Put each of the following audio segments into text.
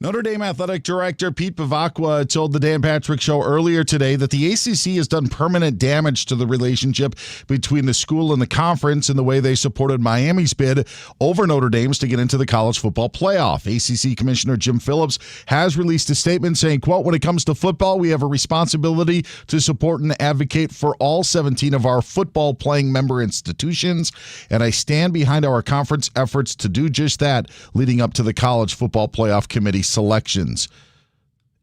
Notre Dame Athletic Director Pete Bavacqua told the Dan Patrick Show earlier today that the ACC has done permanent damage to the relationship between the school and the conference in the way they supported Miami's bid over Notre Dame's to get into the college football playoff. ACC Commissioner Jim Phillips has released a statement saying, quote, "When it comes to football, we have a responsibility to support and advocate for all 17 of our football playing member institutions, and I stand behind our conference efforts to do just that leading up to the College Football Playoff Committee selections."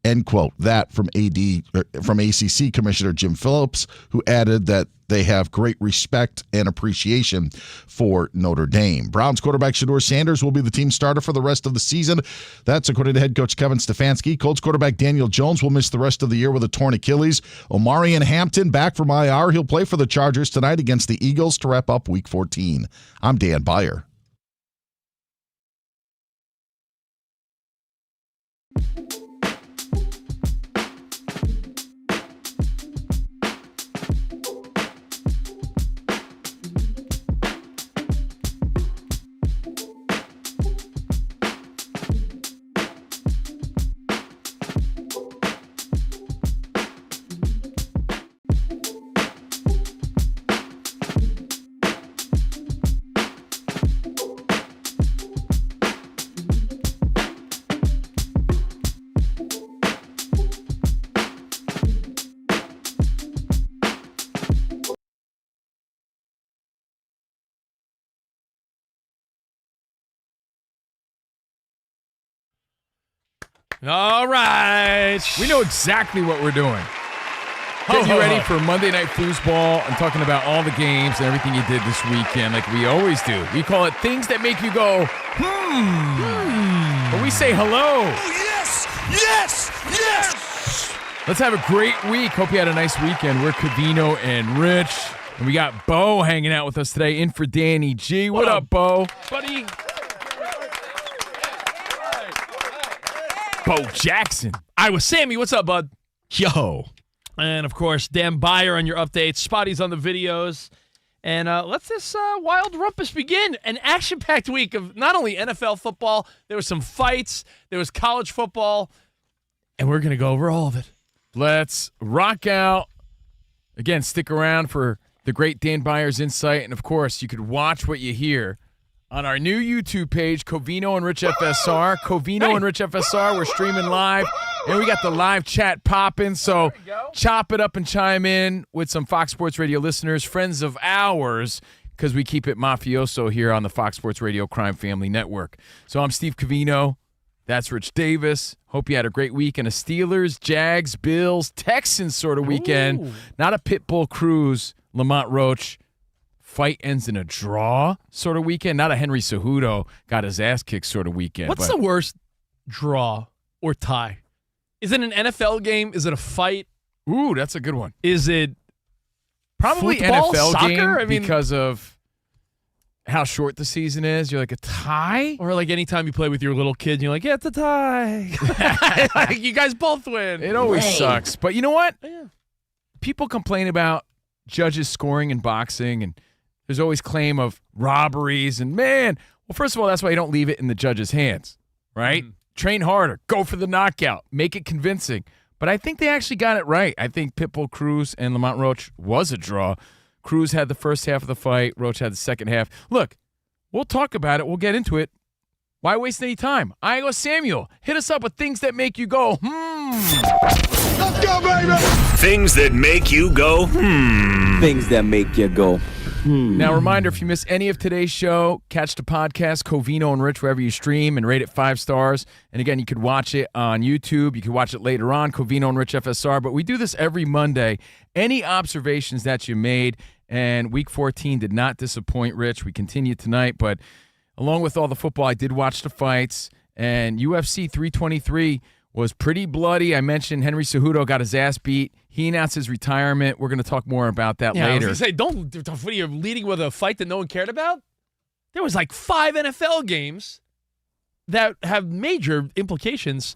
End quote. That from ACC Commissioner Jim Phillips, who added that they have great respect and appreciation for Notre Dame. Browns quarterback Shedeur Sanders will be the team starter for the rest of the season. That's according to head coach Kevin Stefanski. Colts quarterback Daniel Jones will miss the rest of the year with a torn Achilles. Omarion Hampton back from IR. He'll play for the Chargers tonight against the Eagles to wrap up Week 14. I'm Dan Beyer. All right. We know exactly what we're doing. Getting you ready for Monday Night Foosball and talking about all the games and everything you did this weekend like we always do. We call it things that make you go, But we say hello. Oh, yes! Yes! Yes! Let's have a great week. Hope you had a nice weekend. We're Covino and Rich. And we got Bo hanging out with us today in for Danny G. What up, Bo? Buddy. Bo Jackson. Iowa Sammy, what's up, bud? Yo. And, of course, Dan Beyer on your updates, Spotty's on the videos. And let's this wild rumpus begin. An action-packed week of not only NFL football, there was some fights, there was college football, and we're going to go over all of it. Let's rock out. Again, stick around for the great Dan Beyer's insight. And, of course, you could watch what you hear on our new YouTube page, Covino and Rich FSR. Covino and Rich FSR, we're streaming live. And we got the live chat popping. So chop it up and chime in with some Fox Sports Radio listeners, friends of ours, because we keep it mafioso here on the Fox Sports Radio Crime Family Network. So I'm Steve Covino. That's Rich Davis. Hope you had a great week and a Steelers, Jags, Bills, Texans sort of weekend. Ooh. Not a Pitbull Cruz, Lamont Roach. Fight ends in a draw sort of weekend. Not a Henry Cejudo got his ass kicked sort of weekend. What's the worst draw or tie? Is it an NFL game? Is it a fight? Ooh, that's a good one. Is it probably football, NFL soccer? game I mean, because of how short the season is. You're like, a tie? or like anytime you play with your little kid, and you're like, yeah, it's a tie. Like, you guys both win. It always sucks. But you know what? Yeah. People complain about judges scoring in boxing, and there's always claim of robberies. And, man, well, first of all, that's why you don't leave it in the judge's hands, right? Train harder. Go for the knockout. Make it convincing. But I think they actually got it right. I think Pitbull Cruz and Lamont Roach was a draw. Cruz had the first half of the fight. Roach had the second half. Look, we'll talk about it. We'll get into it. Why waste any time? Iowa Samuel, hit us up with things that make you go, Let's go, baby! Things that make you go, Things that make you go, Now, reminder, if you miss any of today's show, catch the podcast, Covino and Rich, wherever you stream, and rate it 5 stars. And again, you could watch it on YouTube. You could watch it later on, Covino and Rich FSR. But we do this every Monday. Any observations that you made, and Week 14 did not disappoint, Rich. We continue tonight, but along with all the football, I did watch the fights, and UFC 323 was pretty bloody. I mentioned Henry Cejudo got his ass beat. He announced his retirement. We're going to talk more about that later. I was going to say, what are you leading with a fight that no one cared about? There was like 5 NFL games that have major implications,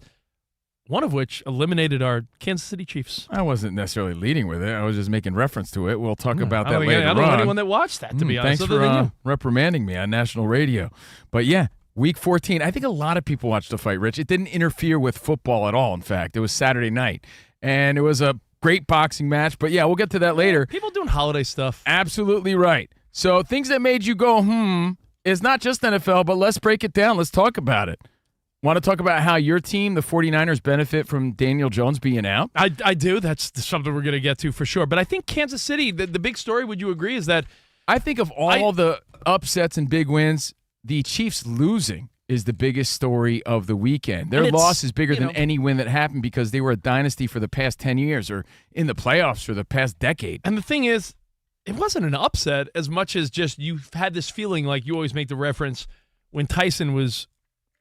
one of which eliminated our Kansas City Chiefs. I wasn't necessarily leading with it. I was just making reference to it. We'll talk about that later on. I don't know anyone that watched that, to be honest. Thanks other than for you. reprimanding me on national radio. But, yeah, Week 14. I think a lot of people watched the fight, Rich. It didn't interfere with football at all, in fact. It was Saturday night. And it was a great boxing match. But, yeah, we'll get to that later. People doing holiday stuff. Absolutely right. So things that made you go, is not just NFL, but let's break it down. Let's talk about it. Want to talk about how your team, the 49ers, benefit from Daniel Jones being out? I do. That's something we're going to get to for sure. But I think Kansas City, the big story, would you agree, is that I think of all the upsets and big wins, the Chiefs losing is the biggest story of the weekend. Their loss is bigger than any win that happened because they were a dynasty for the past 10 years or in the playoffs for the past decade. And the thing is, it wasn't an upset as much as just you've had this feeling like you always make the reference when Tyson was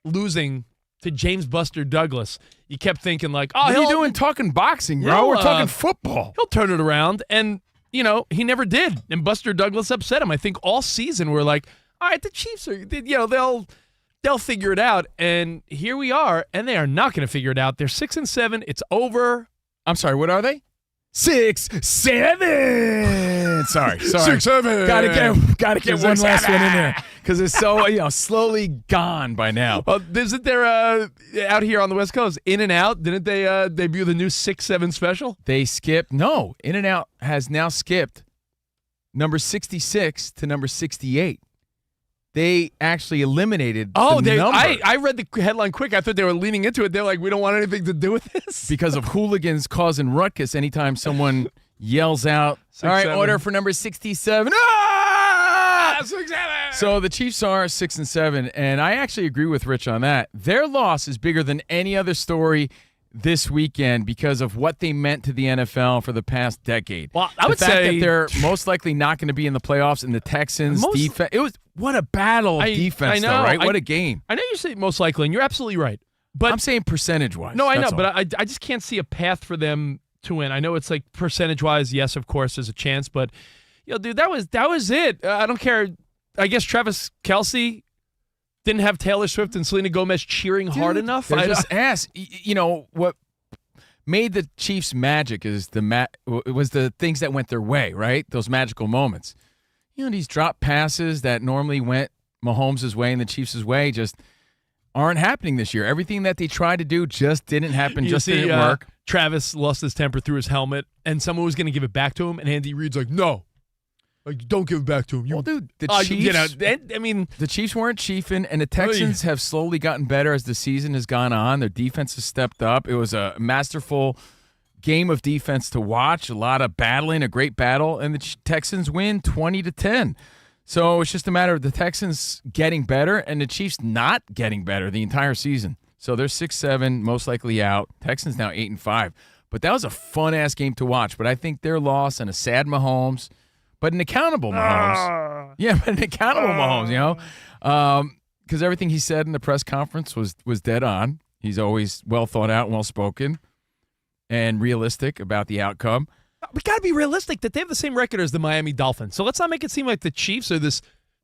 losing to James Buster Douglas. You kept thinking like, oh, what are you doing talking boxing, bro? We're talking football. He'll turn it around. And, he never did. And Buster Douglas upset him. I think all season we're like, all right, the Chiefs are, they'll figure it out. And here we are, and they are not going to figure it out. They're 6-7. It's over. I'm sorry, what are they? 6-7. Sorry. 6-7. Gotta get one last one in there because it's so slowly gone by now. Well, isn't there out here on the West Coast, In-N-Out? Didn't they debut the new 6-7 special? They skipped. No, In-N-Out has now skipped number 66 to number 68. They actually eliminated the number. I read the headline quick. I thought they were leaning into it. They're like, we don't want anything to do with this. Because of hooligans causing ruckus anytime someone yells out, 6-7. All right, order for number 67. Ah! 6-7. So the Chiefs are 6-7, and I actually agree with Rich on that. Their loss is bigger than any other story this weekend because of what they meant to the NFL for the past decade. Well, I would the fact say that they're most likely not going to be in the playoffs, and the Texans' defense. It was what a battle of defense, though, right? What a game. I know you say most likely, and you're absolutely right. But I'm saying percentage-wise. No, I know, but I just can't see a path for them to win. I know it's like percentage-wise, yes, of course, there's a chance, but dude, that was it. I don't care. I guess Travis Kelce didn't have Taylor Swift and Selena Gomez cheering hard enough. I just asked. What made the Chiefs magic is was the things that went their way, right? Those magical moments. These drop passes that normally went Mahomes' way and the Chiefs' way just aren't happening this year. Everything that they tried to do just didn't happen, didn't work. Travis lost his temper through his helmet, and someone was going to give it back to him, and Andy Reid's like, no. Like, don't give it back to him. Well, dude, the Chiefs, the Chiefs weren't chiefing, and the Texans have slowly gotten better as the season has gone on. Their defense has stepped up. It was a masterful game of defense to watch, a lot of battling, a great battle, and the Texans win 20-10. So it's just a matter of the Texans getting better and the Chiefs not getting better the entire season. So they're 6-7, most likely out. Texans now 8-5. But that was a fun-ass game to watch. But I think their loss and a sad Mahomes, but an accountable Mahomes. Yeah, but an accountable Mahomes, because everything he said in the press conference was dead on. He's always well thought out and well spoken and realistic about the outcome. We got to be realistic that they have the same record as the Miami Dolphins. So let's not make it seem like the Chiefs are this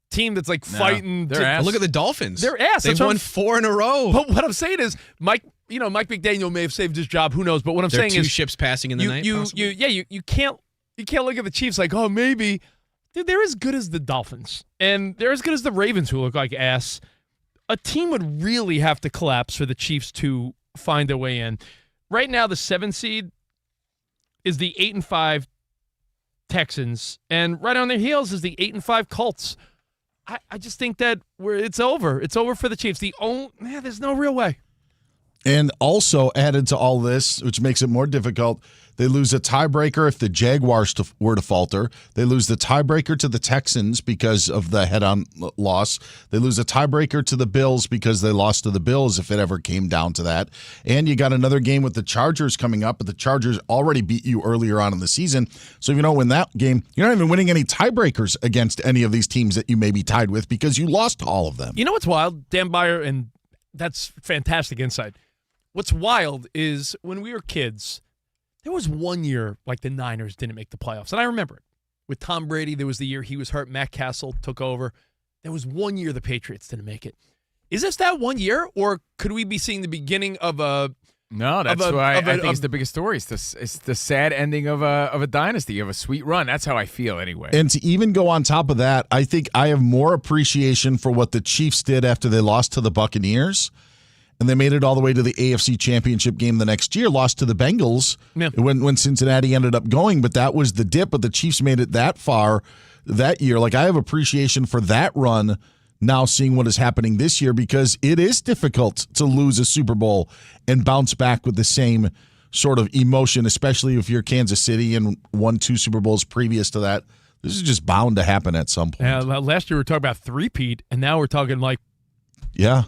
team that's like fighting. Look at the Dolphins. They're ass. They've won 4 in a row. But what I'm saying is, Mike McDaniel may have saved his job. Who knows? But what I'm saying is, 2 ships passing in the night. You can't look at the Chiefs like, oh, maybe. Dude, they're as good as the Dolphins, and they're as good as the Ravens, who look like ass. A team would really have to collapse for the Chiefs to find their way in. Right now, the 7 seed is the 8-5 Texans, and right on their heels is the 8-5 Colts. I just think that it's over. It's over for the Chiefs. There's no real way. And also added to all this, which makes it more difficult, they lose a tiebreaker if the Jaguars were to falter. They lose the tiebreaker to the Texans because of the head-on loss. They lose a tiebreaker to the Bills because they lost to the Bills if it ever came down to that. And you got another game with the Chargers coming up, but the Chargers already beat you earlier on in the season. So if you don't win that game, you're not even winning any tiebreakers against any of these teams that you may be tied with because you lost to all of them. You know what's wild? Dan Beyer, and that's fantastic insight. What's wild is when we were kids, there was one year like the Niners didn't make the playoffs. And I remember it. With Tom Brady, there was the year he was hurt. Matt Castle took over. There was one year the Patriots didn't make it. Is this that one year, or could we be seeing the beginning of a No, that's why I think it's the biggest story. It's the sad ending of a dynasty, of a sweet run. That's how I feel anyway. And to even go on top of that, I think I have more appreciation for what the Chiefs did after they lost to the Buccaneers. And they made it all the way to the AFC Championship game the next year, lost to the Bengals when Cincinnati ended up going. But that was the dip. But the Chiefs made it that far that year. Like, I have appreciation for that run now, seeing what is happening this year, because it is difficult to lose a Super Bowl and bounce back with the same sort of emotion, especially if you're Kansas City and won 2 Super Bowls previous to that. This is just bound to happen at some point. Yeah, last year we were talking about three-peat, and now we're talking like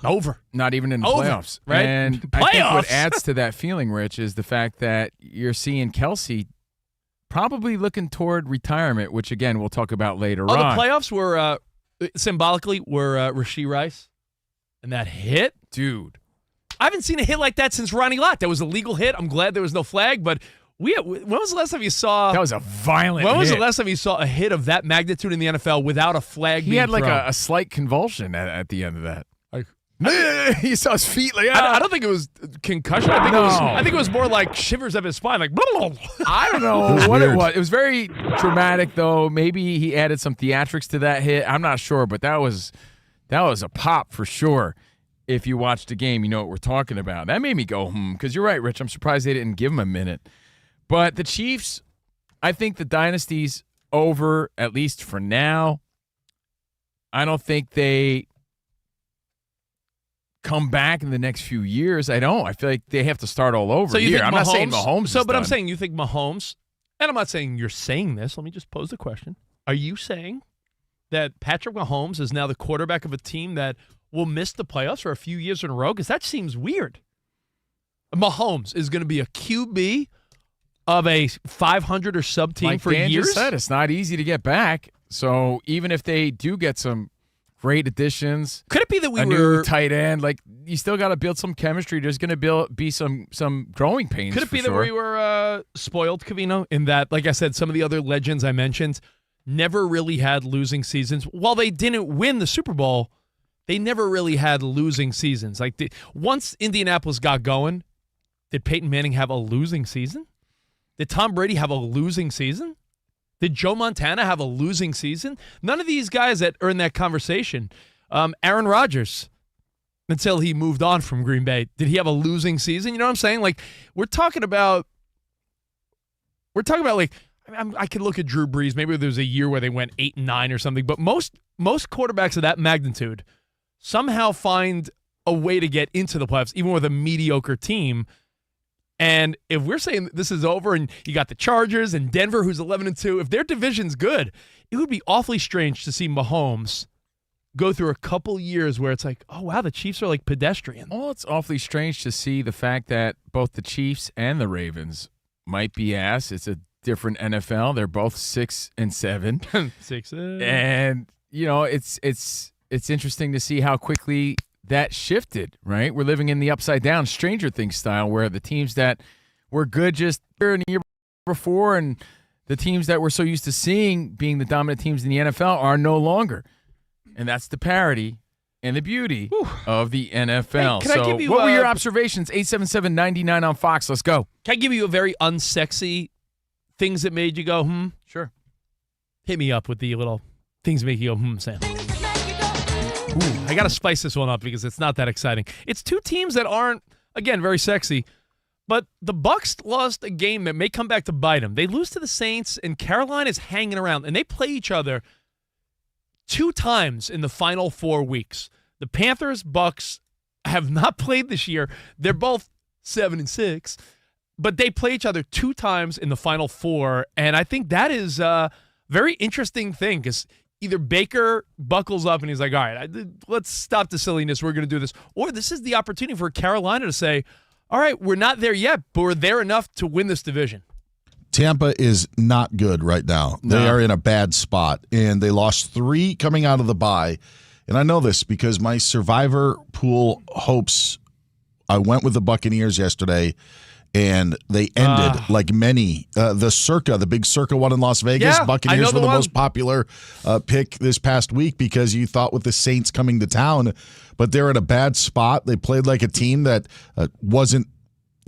over. Not even in the playoffs. Right? And I think what adds to that feeling, Rich, is the fact that you're seeing Kelsey probably looking toward retirement, which, again, we'll talk about later on. The playoffs were symbolically Rashee Rice, and that hit, dude. I haven't seen a hit like that since Ronnie Lott. That was a legal hit. I'm glad there was no flag, but when was the last time you saw that was a violent hit? When was the last time you saw a hit of that magnitude in the NFL without a flag? He had like thrown? a slight convulsion at the end of that. You saw his feet. Like, I don't think it was concussion. I think it was more like shivers of his spine. Like, I don't know what it was. It was very dramatic, though. Maybe he added some theatrics to that hit. I'm not sure, but that was a pop for sure. If you watched the game, you know what we're talking about. That made me go, because you're right, Rich. I'm surprised they didn't give him a minute. But the Chiefs, I think the dynasty's over, at least for now. I don't think they come back in the next few years. I don't. I feel like they have to start all over. So you think I'm not saying Mahomes. But I'm saying you think Mahomes, and I'm not saying you're saying this. Let me just pose the question: are you saying that Patrick Mahomes is now the quarterback of a team that will miss the playoffs for a few years in a row? Because that seems weird. Mahomes is going to be a QB of a 500 or sub team like for Dan years. Just said, it's not easy to get back. So even if they do get some great additions, could it be that a new tight end? Like, you still got to build some chemistry. There's going to be some growing pains. Could it be that we were spoiled, Covino, in that, like I said, some of the other legends I mentioned never really had losing seasons. While they didn't win the Super Bowl, they never really had losing seasons. Like, once Indianapolis got going, did Peyton Manning have a losing season? Did Tom Brady have a losing season? Did Joe Montana have a losing season? None of these guys that are in that conversation. Aaron Rodgers, until he moved on from Green Bay, did he have a losing season? You know what I'm saying? Like, we're talking about like, I could look at Drew Brees. Maybe there was a year where they went 8-9 or something. But most quarterbacks of that magnitude somehow find a way to get into the playoffs, even with a mediocre team. And if we're saying this is over and you got the Chargers and Denver, who's 11-2, if their division's good, it would be awfully strange to see Mahomes go through a couple years where it's like, oh, wow, the Chiefs are like pedestrian. Well, it's awfully strange to see the fact that both the Chiefs and the Ravens might be ass. It's a different NFL. They're both 6-7. 6-7. And, you know, it's interesting to see how quickly that shifted, right? We're living in the upside down Stranger Things style, where the teams that were good just a year before and the teams that we're so used to seeing being the dominant teams in the NFL are no longer. And that's the parity and the beauty of the NFL. Hey, can I give you, what were your observations? 877-99 on Fox. Let's go. Can I give you a very unsexy things that made you go, Sure. Hit me up with the little things that make you go, Sam. Ooh, I got to spice this one up because it's not that exciting. It's two teams that aren't, again, very sexy, but the Bucs lost a game that may come back to bite them. They lose to the Saints, and Carolina's hanging around, and they play each other 2 times in the final 4 weeks. The Panthers, Bucs have not played this year. They're both 7-6, but they play each other 2 times in the final 4, and I think that is a very interesting thing because either Baker buckles up and he's like, all right, let's stop the silliness. We're going to do this. Or this is the opportunity for Carolina to say, all right, we're not there yet, but we're there enough to win this division. Tampa is not good right now. No. They are in a bad spot, and they lost 3 coming out of the bye. And I know this because my survivor pool hopes, I went with the Buccaneers yesterday, and they ended like many. The big Circa one in Las Vegas. Yeah, Buccaneers were the one. most popular pick this past week because you thought with the Saints coming to town, but they're in a bad spot. They played like a team that wasn't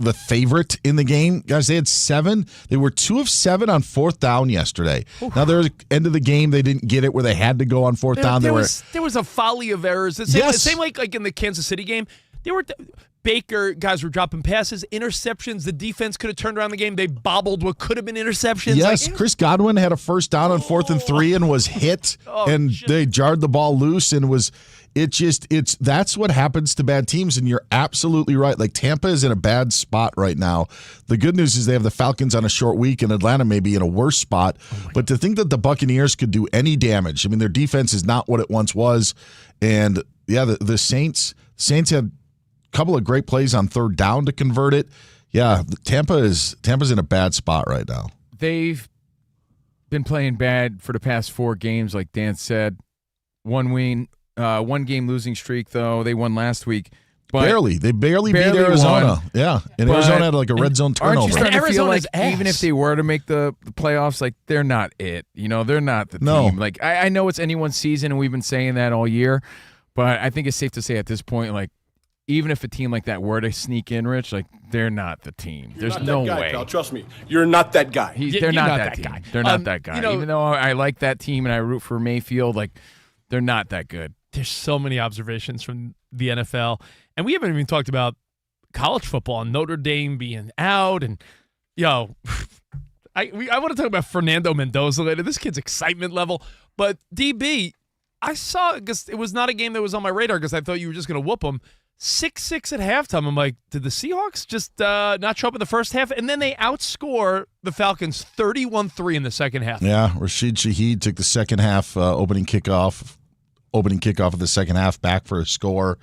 the favorite in the game. Guys, they had 7. They were 2 of 7 on 4th down yesterday. Oof. Now, there was end of the game, they didn't get it where they had to go on 4th down. There was a volley of errors. Same like in the Kansas City game. Baker, guys were dropping passes, interceptions. The defense could have turned around the game. They bobbled what could have been interceptions. Yes, Chris Godwin had a first down on 4th and 3 and was hit, they jarred the ball loose and was. That's what happens to bad teams, and you're absolutely right. Like, Tampa is in a bad spot right now. The good news is they have the Falcons on a short week, and Atlanta may be in a worse spot. But to think that the Buccaneers could do any damage, I mean, their defense is not what it once was. And, yeah, the Saints had a couple of great plays on 3rd down to convert it. Yeah, Tampa's in a bad spot right now. They've been playing bad for the past 4 games, like Dan said. One game losing streak, though. They won last week. But They barely beat Arizona. Won. Yeah, and Arizona had like a red zone turnover. Aren't you starting to feel like ass. even if they were to make the playoffs, like, they're not it. They're not the team. Like, I know it's anyone's season, and we've been saying that all year, but I think it's safe to say at this point, like, even if a team like that were to sneak in, Rich, like, they're not the team. There's no way. Pal. Trust me, you're not that guy. They're not that guy. They're not that guy. Even though I like that team and I root for Mayfield, like, they're not that good. There's so many observations from the NFL, and we haven't even talked about college football and Notre Dame being out. And I want to talk about Fernando Mendoza later. This kid's excitement level, but DB, I saw because it was not a game that was on my radar because I thought you were just going to whoop them. 6-6 at halftime. I'm like, did the Seahawks just not show up in the first half? And then they outscore the Falcons 31-3 in the second half. Yeah, Rashid Shaheed took the second half opening kickoff of the second half back for a score.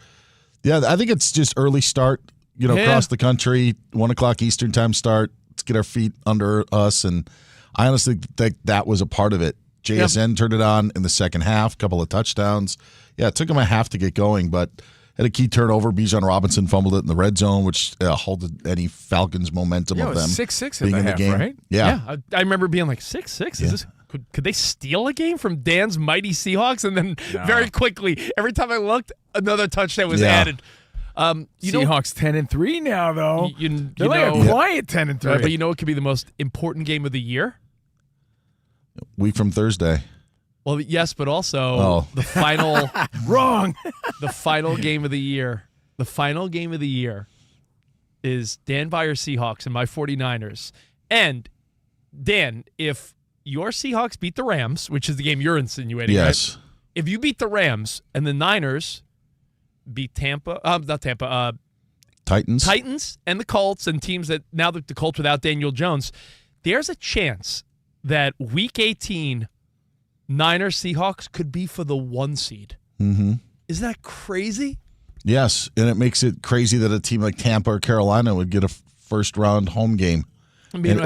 Yeah, I think it's just early start, across the country, 1 o'clock Eastern time start. Let's get our feet under us. And I honestly think that was a part of it. JSN turned it on in the second half, couple of touchdowns. Yeah, it took them a half to get going, but had a key turnover. Bijan Robinson fumbled it in the red zone, which halted any Falcons momentum of them 6-6 being in the in the game. Right? Yeah. I remember being like 6-6. Is this? Could they steal a game from Dan's mighty Seahawks? And then very quickly, every time I looked, another touchdown was added. Seahawks 10-3 now, though. They're like a quiet 10-3. But you know what could be the most important game of the year? Week from Thursday. Well, yes, but also the final wrong. The final game of the year. The final game of the year is Dan Byer's Seahawks and my 49ers. And Dan, if your Seahawks beat the Rams, which is the game you're insinuating, yes, right? If you beat the Rams and the Niners beat Titans and the Colts and teams that now the Colts without Daniel Jones, there's a chance that Week 18 Niners Seahawks could be for the 1 seed. Mm-hmm. Isn't that crazy? Yes, and it makes it crazy that a team like Tampa or Carolina would get a first round home game. I mean,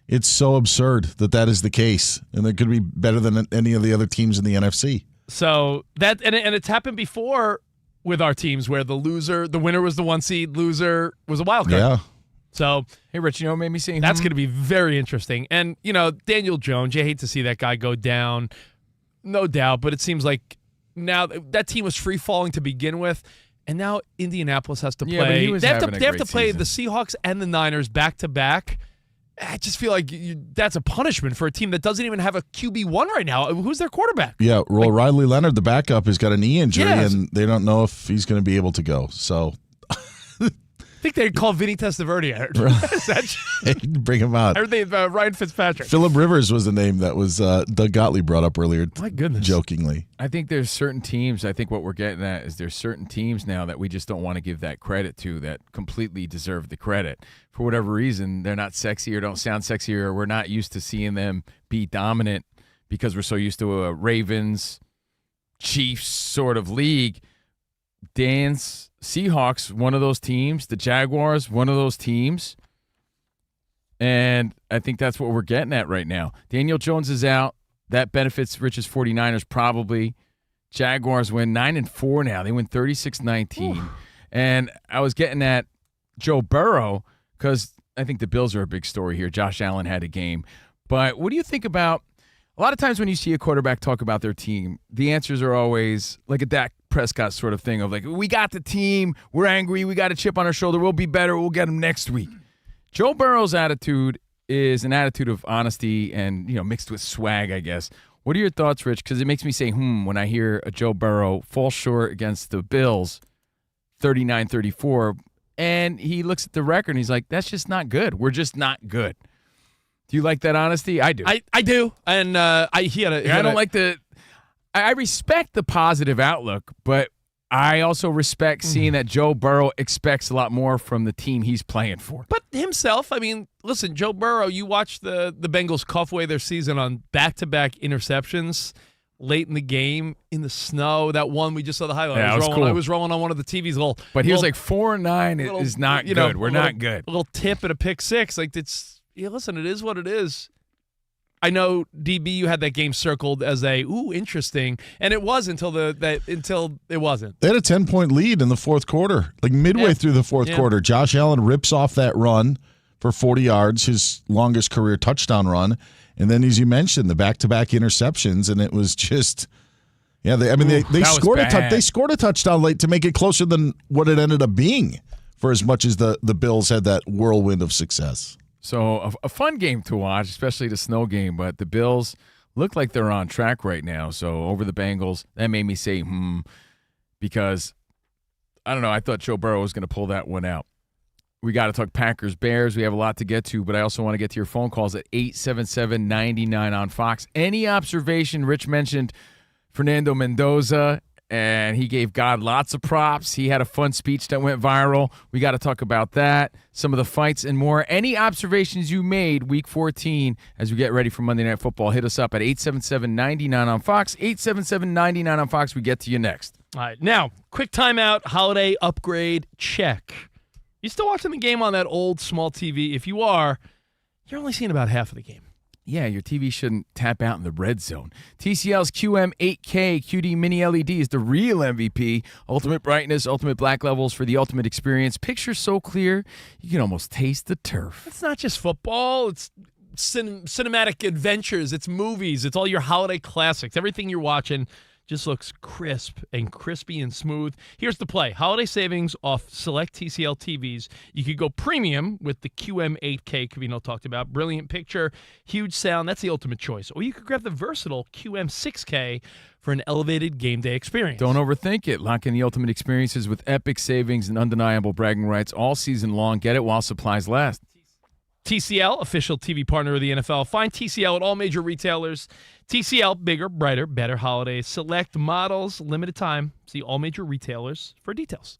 it's so absurd that is the case, and it could be better than any of the other teams in the NFC. So that and it's happened before with our teams where the winner was the 1 seed, loser was a wild card. Yeah. So, hey, Rich, what made me sing? That's going to be very interesting. And, Daniel Jones, you hate to see that guy go down, no doubt, but it seems like now that team was free-falling to begin with, and now Indianapolis has to play. But he was they have having to play the Seahawks and the Niners back-to-back. I just feel like that's a punishment for a team that doesn't even have a QB1 right now. Who's their quarterback? Yeah, Riley Leonard, the backup, has got a knee injury, and they don't know if he's going to be able to go. So I think they'd call Vinny Testaverde. Bring him out. I heard they Ryan Fitzpatrick. Phillip Rivers was the name that was Doug Gottlieb brought up earlier. My goodness. Jokingly. I think there's certain teams. I think what we're getting at is there's certain teams now that we just don't want to give that credit to that completely deserve the credit. For whatever reason, they're not sexy or don't sound sexy, or we're not used to seeing them be dominant because we're so used to a Ravens, Chiefs sort of league. Dan's Seahawks, one of those teams. The Jaguars, one of those teams. And I think that's what we're getting at right now. Daniel Jones is out. That benefits Rich's 49ers probably. Jaguars win 9-4 now. They win 36-19. And I was getting at Joe Burrow because I think the Bills are a big story here. Josh Allen had a game. But what do you think about a lot of times when you see a quarterback talk about their team, the answers are always like a Dak Prescott sort of thing of like, we got the team, we're angry, we got a chip on our shoulder, we'll be better, we'll get them next week. Joe Burrow's attitude is an attitude of honesty and, mixed with swag, I guess. What are your thoughts, Rich? Because it makes me say, when I hear a Joe Burrow fall short against the Bills, 39-34, and he looks at the record and he's like, that's just not good. We're just not good. Do you like that honesty? I do. I do. And I respect the positive outlook, but I also respect seeing that Joe Burrow expects a lot more from the team he's playing for. But himself, listen, Joe Burrow, you watch the Bengals cough away their season on back-to-back interceptions late in the game in the snow. That one we just saw the highlight. Yeah, I was rolling on one of the TVs. But he was like 4-9 is not good. We're not good. A little tip and a pick six. Listen, it is what it is. I know, DB, you had that game circled as interesting, and it was until it wasn't. They had a 10-point lead in the fourth quarter, like midway through the fourth quarter. Josh Allen rips off that run for 40 yards, his longest career touchdown run, and then, as you mentioned, the back-to-back interceptions, and it was just, they scored they scored a touchdown late to make it closer than what it ended up being, for as much as the Bills had that whirlwind of success. So a fun game to watch, especially the snow game, but the Bills look like they're on track right now. So over the Bengals, that made me say, because, I don't know, I thought Joe Burrow was going to pull that one out. We got to talk Packers-Bears. We have a lot to get to, but I also want to get to your phone calls at 877-99 on Fox. Any observation? Rich mentioned Fernando Mendoza, and he gave God lots of props. He had a fun speech that went viral. We got to talk about that, some of the fights and more. Any observations you made Week 14 as we get ready for Monday Night Football, hit us up at 877-99 on Fox. 877-99 on Fox. We get to you next. All right. Now, quick timeout, holiday upgrade, check. You still watching the game on that old small TV? If you are, you're only seeing about half of the game. Yeah, your TV shouldn't tap out in the red zone. TCL's QM8K QD Mini LED is the real MVP. Ultimate brightness, ultimate black levels for the ultimate experience. Picture so clear, you can almost taste the turf. It's not just football. It's cinematic adventures. It's movies. It's all your holiday classics. Everything you're watching just looks crisp and crispy and smooth. Here's the play. Holiday savings off select TCL TVs. You could go premium with the QM8K Covino talked about. Brilliant picture, huge sound. That's the ultimate choice. Or you could grab the versatile QM6K for an elevated game day experience. Don't overthink it. Lock in the ultimate experiences with epic savings and undeniable bragging rights all season long. Get it while supplies last. TCL, official TV partner of the NFL. Find TCL at all major retailers. TCL, bigger, brighter, better holidays. Select models, limited time. See all major retailers for details.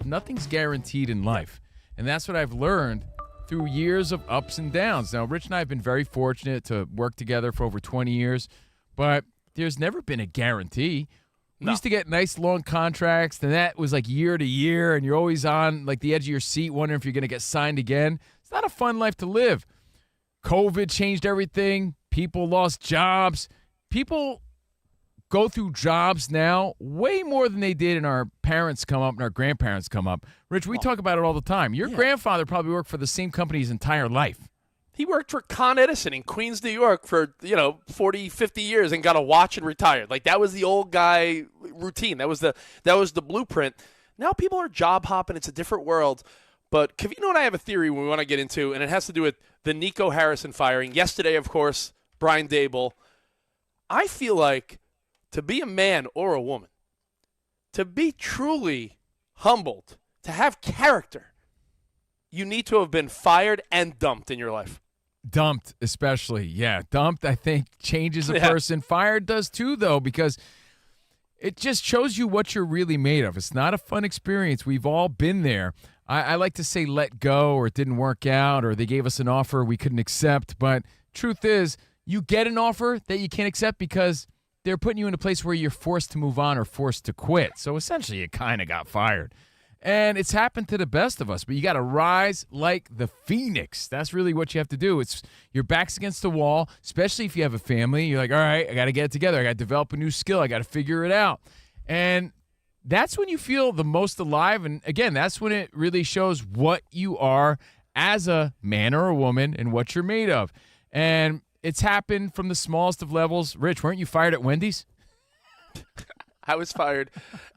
Nothing's guaranteed in life, and that's what I've learned through years of ups and downs. Now, Rich and I have been very fortunate to work together for over 20 years, but there's never been a guarantee. We used to get nice long contracts, and that was like year to year, and you're always on like the edge of your seat wondering if you're going to get signed again. It's not a fun life to live. COVID changed everything. People lost jobs. People go through jobs now way more than they did in our parents come up and our grandparents come up. Rich, we talk about it all the time. Your grandfather probably worked for the same company his entire life. He worked for Con Edison in Queens, New York for, 40, 50 years and got a watch and retired. Like, that was the old guy routine. That was the blueprint. Now people are job hopping. It's a different world. But Covino and I have a theory we want to get into, and it has to do with the Nico Harrison firing. Yesterday, of course, Brian Dable. I feel like to be a man or a woman, to be truly humbled, to have character, you need to have been fired and dumped in your life. Dumped, especially. Yeah, dumped, I think, changes a person. Fired does too, though, because it just shows you what you're really made of. It's not a fun experience. We've all been there. I like to say let go, or it didn't work out, or they gave us an offer we couldn't accept. But truth is, you get an offer that you can't accept because they're putting you in a place where you're forced to move on or forced to quit. So essentially, you kind of got fired. And it's happened to the best of us, but you got to rise like the phoenix. That's really what you have to do. It's your back's against the wall, especially if you have a family. You're like, all right, I got to get it together. I got to develop a new skill. I got to figure it out. And that's when you feel the most alive. And again, that's when it really shows what you are as a man or a woman and what you're made of. And it's happened from the smallest of levels. Rich, weren't you fired at Wendy's? I was fired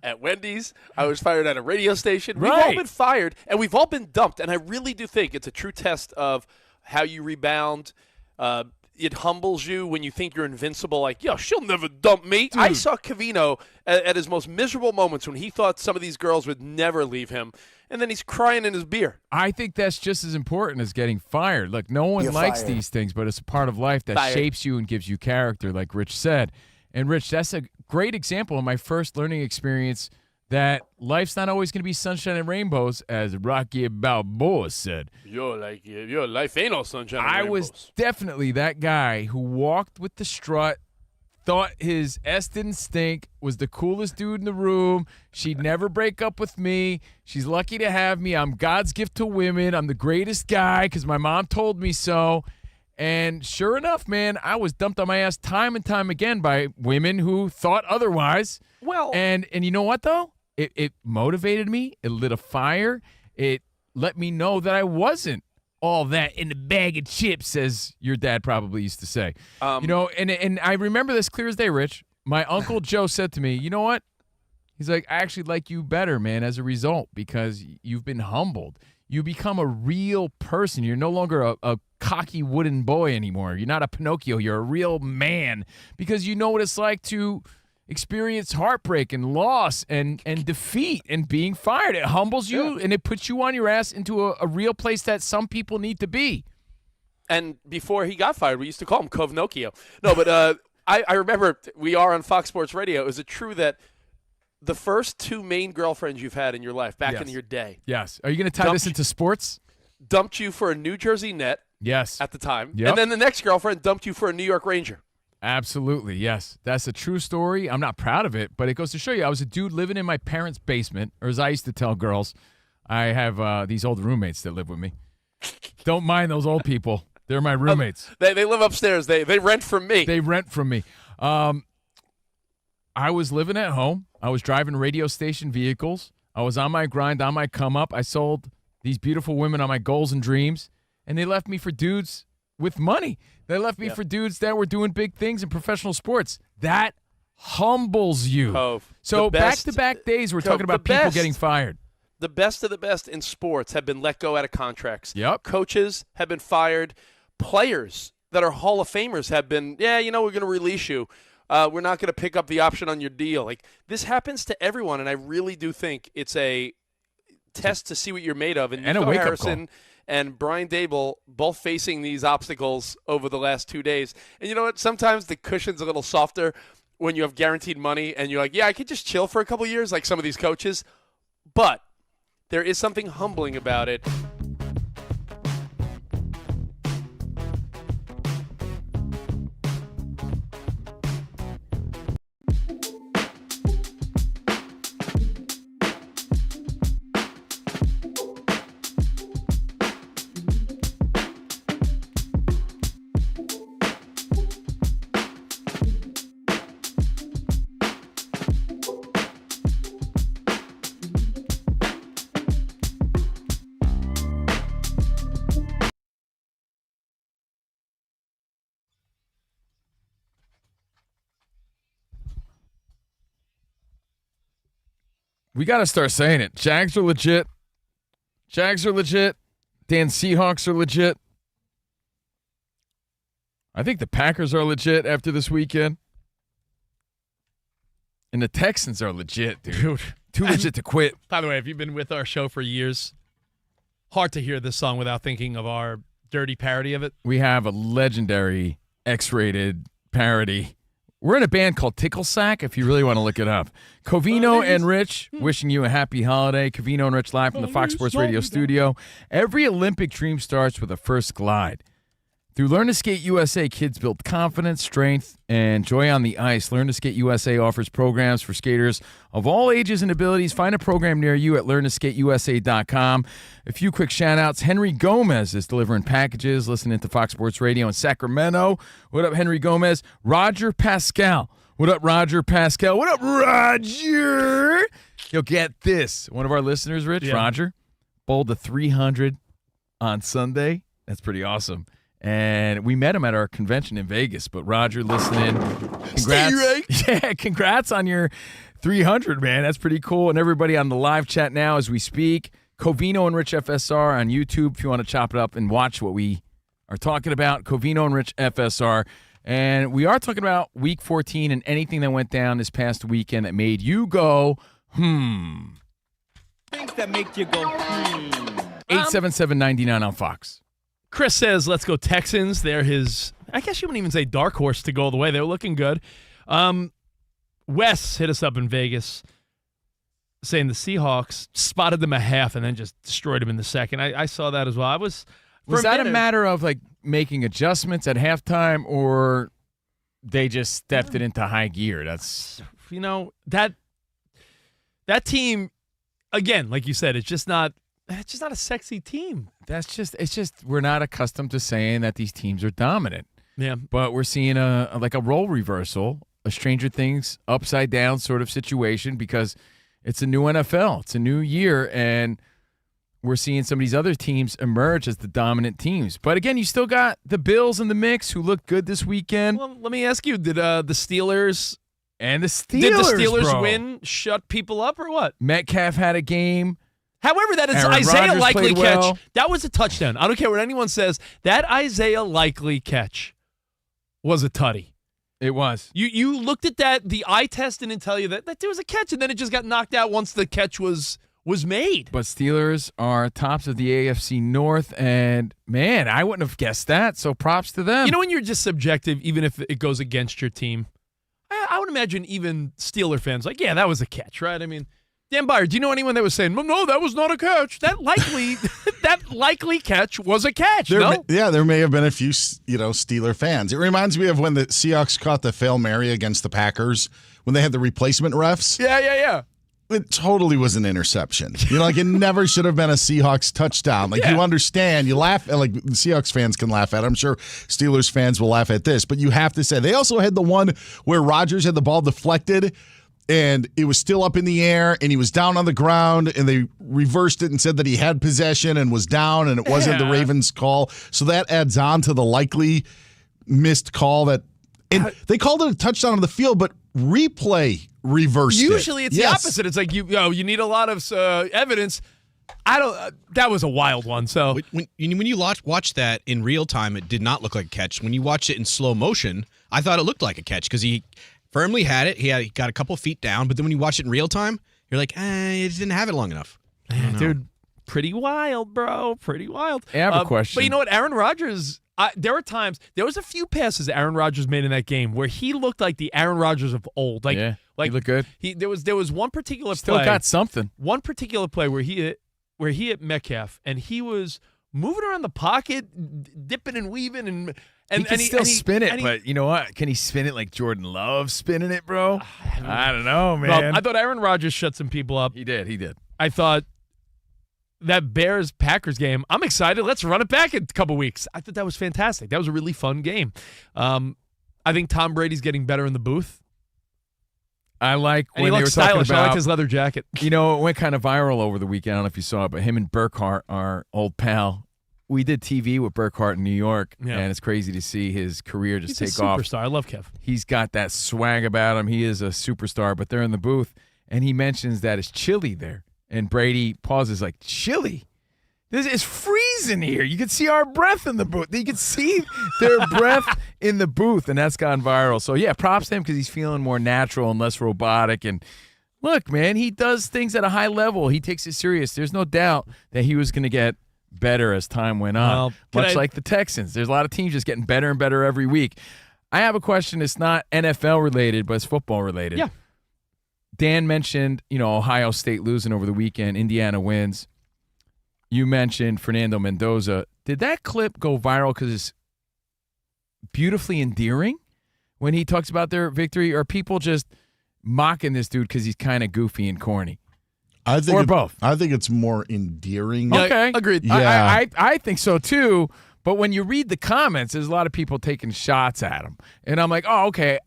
at Wendy's. I was fired at a radio station. Right. We've all been fired, and we've all been dumped. And I really do think it's a true test of how you rebound. It humbles you when you think you're invincible. Like, yo, she'll never dump me. Dude. I saw Covino at his most miserable moments when he thought some of these girls would never leave him. And then he's crying in his beer. I think that's just as important as getting fired. Look, no one likes these things, but it's a part of life that shapes you and gives you character, like Rich said. And, Rich, that's a great example of my first learning experience that life's not always going to be sunshine and rainbows, as Rocky Balboa said. Your life ain't all sunshine and I rainbows. was definitely that guy who walked with the strut, thought his S didn't stink, was the coolest dude in the room. She'd never break up with me. She's lucky to have me. I'm God's gift to women. I'm the greatest guy because my mom told me so. And sure enough, man, I was dumped on my ass time and time again by women who thought otherwise. Well, and you know what, though? It motivated me. It lit a fire. It let me know that I wasn't all that in the bag of chips, as your dad probably used to say. And I remember this clear as day, Rich. My Uncle Joe said to me, you know what? He's like, I actually like you better, man, as a result, because you've been humbled. You become a real person. You're no longer a cocky wooden boy anymore. You're not a Pinocchio. You're a real man because you know what it's like to experience heartbreak and loss and defeat and being fired. It humbles you and it puts you on your ass into a real place that some people need to be. And before he got fired, we used to call him Covnocchio. No, but I remember we are on Fox Sports Radio. Is it true that the first two main girlfriends you've had in your life back in your day? Yes. Are you going to tie this into sports? Dumped you for a New Jersey Net. Yes. At the time. Yep. And then the next girlfriend dumped you for a New York Ranger. Absolutely, yes. That's a true story. I'm not proud of it, but it goes to show you I was a dude living in my parents' basement, or as I used to tell girls, I have these old roommates that live with me. Don't mind those old people. They're my roommates. They live upstairs. They rent from me. They rent from me. I was living at home. I was driving radio station vehicles. I was on my grind, on my come up. I sold these beautiful women on my goals and dreams, and they left me for dudes with money. They left me for dudes that were doing big things in professional sports. That humbles you. So back-to-back days, we're talking about people getting fired. The best of the best in sports have been let go out of contracts. Yep. Coaches have been fired. Players that are Hall of Famers have been, we're going to release you. We're not going to pick up the option on your deal. Like, this happens to everyone, and I really do think it's a test to see what you're made of. And a wake-up Harrison call. And Brian Dable both facing these obstacles over the last 2 days. And you know what? Sometimes the cushion's a little softer when you have guaranteed money and you're like, I could just chill for a couple years like some of these coaches. But there is something humbling about it. We got to start saying it. Jags are legit. Jags are legit. Dan Seahawks are legit. I think the Packers are legit after this weekend. And the Texans are legit, dude. Too legit to quit. By the way, if you've been with our show for years, hard to hear this song without thinking of our dirty parody of it. We have a legendary X-rated parody. We're in a band called Tickle Sack, if you really want to look it up. Covino and Rich, wishing you a happy holiday. Covino and Rich live from the Fox Sports Radio studio. Every Olympic dream starts with a first glide. Through Learn to Skate USA, kids build confidence, strength, and joy on the ice. Learn to Skate USA offers programs for skaters of all ages and abilities. Find a program near you at learntosskateusa.com. A few quick shout-outs. Henry Gomez is delivering packages, listening to Fox Sports Radio in Sacramento. What up, Henry Gomez? Roger Pascal. What up, Roger Pascal? What up, Roger? You'll get this. One of our listeners, Rich, Roger, bowled a 300 on Sunday. That's pretty awesome. And we met him at our convention in Vegas. But Roger, listening, congrats. Yeah, congrats on your 300, man. That's pretty cool. And everybody on the live chat now as we speak, Covino and Rich FSR on YouTube if you want to chop it up and watch what we are talking about. Covino and Rich FSR. And we are talking about Week 14 and anything that went down this past weekend that made you go, Things that make you go, 877-99 on Fox. Chris says, let's go Texans. They're his, I guess you wouldn't even say dark horse to go all the way. They're looking good. Wes hit us up in Vegas saying the Seahawks spotted them a half and then just destroyed them in the second. I saw that as well. Was that a matter of like making adjustments at halftime or they just stepped it into high gear? That's, that team, again, like you said, it's just not a sexy team. It's just we're not accustomed to saying that these teams are dominant. Yeah. But we're seeing a role reversal, a Stranger Things upside down sort of situation because it's a new NFL. It's a new year, and we're seeing some of these other teams emerge as the dominant teams. But again, you still got the Bills in the mix who looked good this weekend. Well, let me ask you, did the Steelers bro. win, shut people up, or what? Metcalf had a game. However, that is Aaron Isaiah Rodgers Likely played catch. well. That was a touchdown. I don't care what anyone says. That Isaiah Likely catch was a tutty. It was. You looked at that, the eye test didn't tell you that there was a catch, and then it just got knocked out once the catch was made. But Steelers are tops of the AFC North, and, man, I wouldn't have guessed that, so props to them. You know when you're just subjective, even if it goes against your team? I would imagine even Steeler fans like, yeah, that was a catch, right? I mean, Dan Byer, do you know anyone that was saying, well, no, that was not a catch? That likely catch was a catch, no? There may have been a few, Steeler fans. It reminds me of when the Seahawks caught the Hail Mary against the Packers when they had the replacement refs. Yeah. It totally was an interception. It never should have been a Seahawks touchdown. You understand, you laugh, like the Seahawks fans can laugh at it. I'm sure Steelers fans will laugh at this, but you have to say, they also had the one where Rodgers had the ball deflected and it was still up in the air, and he was down on the ground, and they reversed it and said that he had possession and was down, and it wasn't the Ravens' call. So that adds on to the likely missed call and they called it a touchdown on the field, but replay reversed it. Usually it's the opposite. It's like you need a lot of evidence. That was a wild one. So when you watch that in real time, it did not look like a catch. When you watch it in slow motion, I thought it looked like a catch because he firmly had it. He got a couple feet down, but then when you watch it in real time, you're like, it didn't have it long enough. Dude, pretty wild, bro. Pretty wild. I have a question. But you know what? Aaron Rodgers, there was a few passes that Aaron Rodgers made in that game where he looked like the Aaron Rodgers of old. Like he looked good. There was one particular play. Still got something. One particular play where he hit Metcalf, and he was moving around the pocket, dipping and weaving, and he can still spin it, but you know what? Can he spin it like Jordan Love spinning it, bro? I don't know, man. Well, I thought Aaron Rodgers shut some people up. He did. I thought that Bears-Packers game, I'm excited. Let's run it back in a couple weeks. I thought that was fantastic. That was a really fun game. I think Tom Brady's getting better in the booth. I like when he they were looks talking stylish. about, I like his leather jacket. It went kind of viral over the weekend. I don't know if you saw it, but him and Burkhart, our old pal, we did TV with Burkhart in New York, and it's crazy to see his career just take off. He's a superstar. I love Kev. He's got that swag about him. He is a superstar, but they're in the booth, and he mentions that it's chilly there. And Brady pauses like, chilly? This is freezing here. You can see our breath in the booth. You can see their breath in the booth, and that's gone viral. So, yeah, props to him because he's feeling more natural and less robotic. And look, man, he does things at a high level. He takes it serious. There's no doubt that he was going to get better as time went on, much like the Texans. There's a lot of teams just getting better and better every week. I have a question. It's not NFL related, but it's football related. Yeah. Dan mentioned, Ohio State losing over the weekend. Indiana wins. You mentioned Fernando Mendoza. Did that clip go viral because beautifully endearing when he talks about their victory, or people just mocking this dude because he's kind of goofy and corny? I think Or both. I think it's more endearing. Yeah, Okay. agreed. Yeah. I think so too. But when you read the comments, there's a lot of people taking shots at him. And I'm like, oh, okay.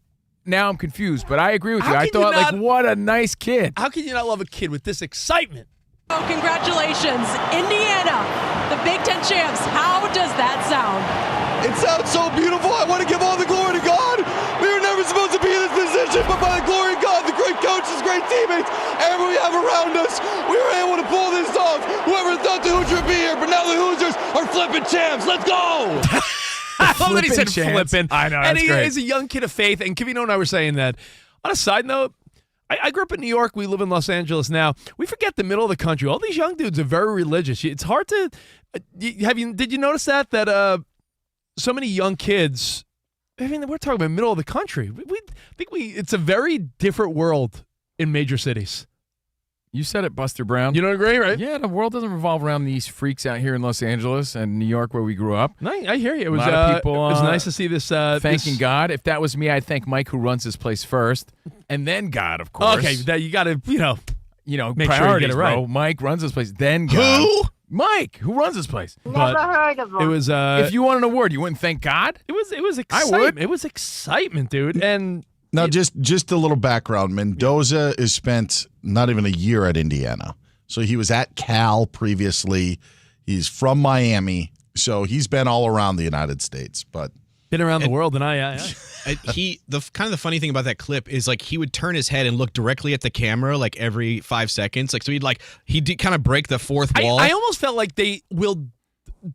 Now I'm confused. But I agree with you. How I can you thought, not- what a nice kid. How can you not love a kid with this excitement? Oh, congratulations, Indiana, the Big Ten champs. How does that sound? It sounds so beautiful. I want to give all the glory to God. We were never supposed to be in this position, but by the glory of God, the great coaches, great teammates, everyone we have around us, we were able to pull this off. Whoever thought the Hoosiers would be here, but now the Hoosiers are flipping champs. Let's go. I love that he said Flippin' chance. flipping. I know, And that's he great. is a young kid of faith. And Covino and I were saying that. On a side note, I grew up in New York. We live in Los Angeles now. We forget the middle of the country. All these young dudes are very religious. It's hard to did you notice that so many young kids, I mean, we're talking about middle of the country. It's a very different world in major cities. You said it, Buster Brown. You don't agree, right? Yeah, the world doesn't revolve around these freaks out here in Los Angeles and New York where we grew up. No, I hear you. It A was lot of people, it was nice to see this. Thanking God. If that was me, I'd thank Mike, who runs this place first, and then God, of course. Okay, that you got to, make sure you priorities, get it right. bro. Mike runs this place, then God. Who? Mike, who runs this place. But it was If you won an award, you wouldn't thank God? it was I excitement. would. It was excitement, dude. And Now, just a little background. Mendoza has spent not even a year at Indiana. So he was at Cal previously. He's from Miami. So he's been all around the United States. But been around the world, and I The funny thing about that clip is like he would turn his head and look directly at the camera like every 5 seconds. Like so he'd kind of break the fourth wall. I almost felt like they will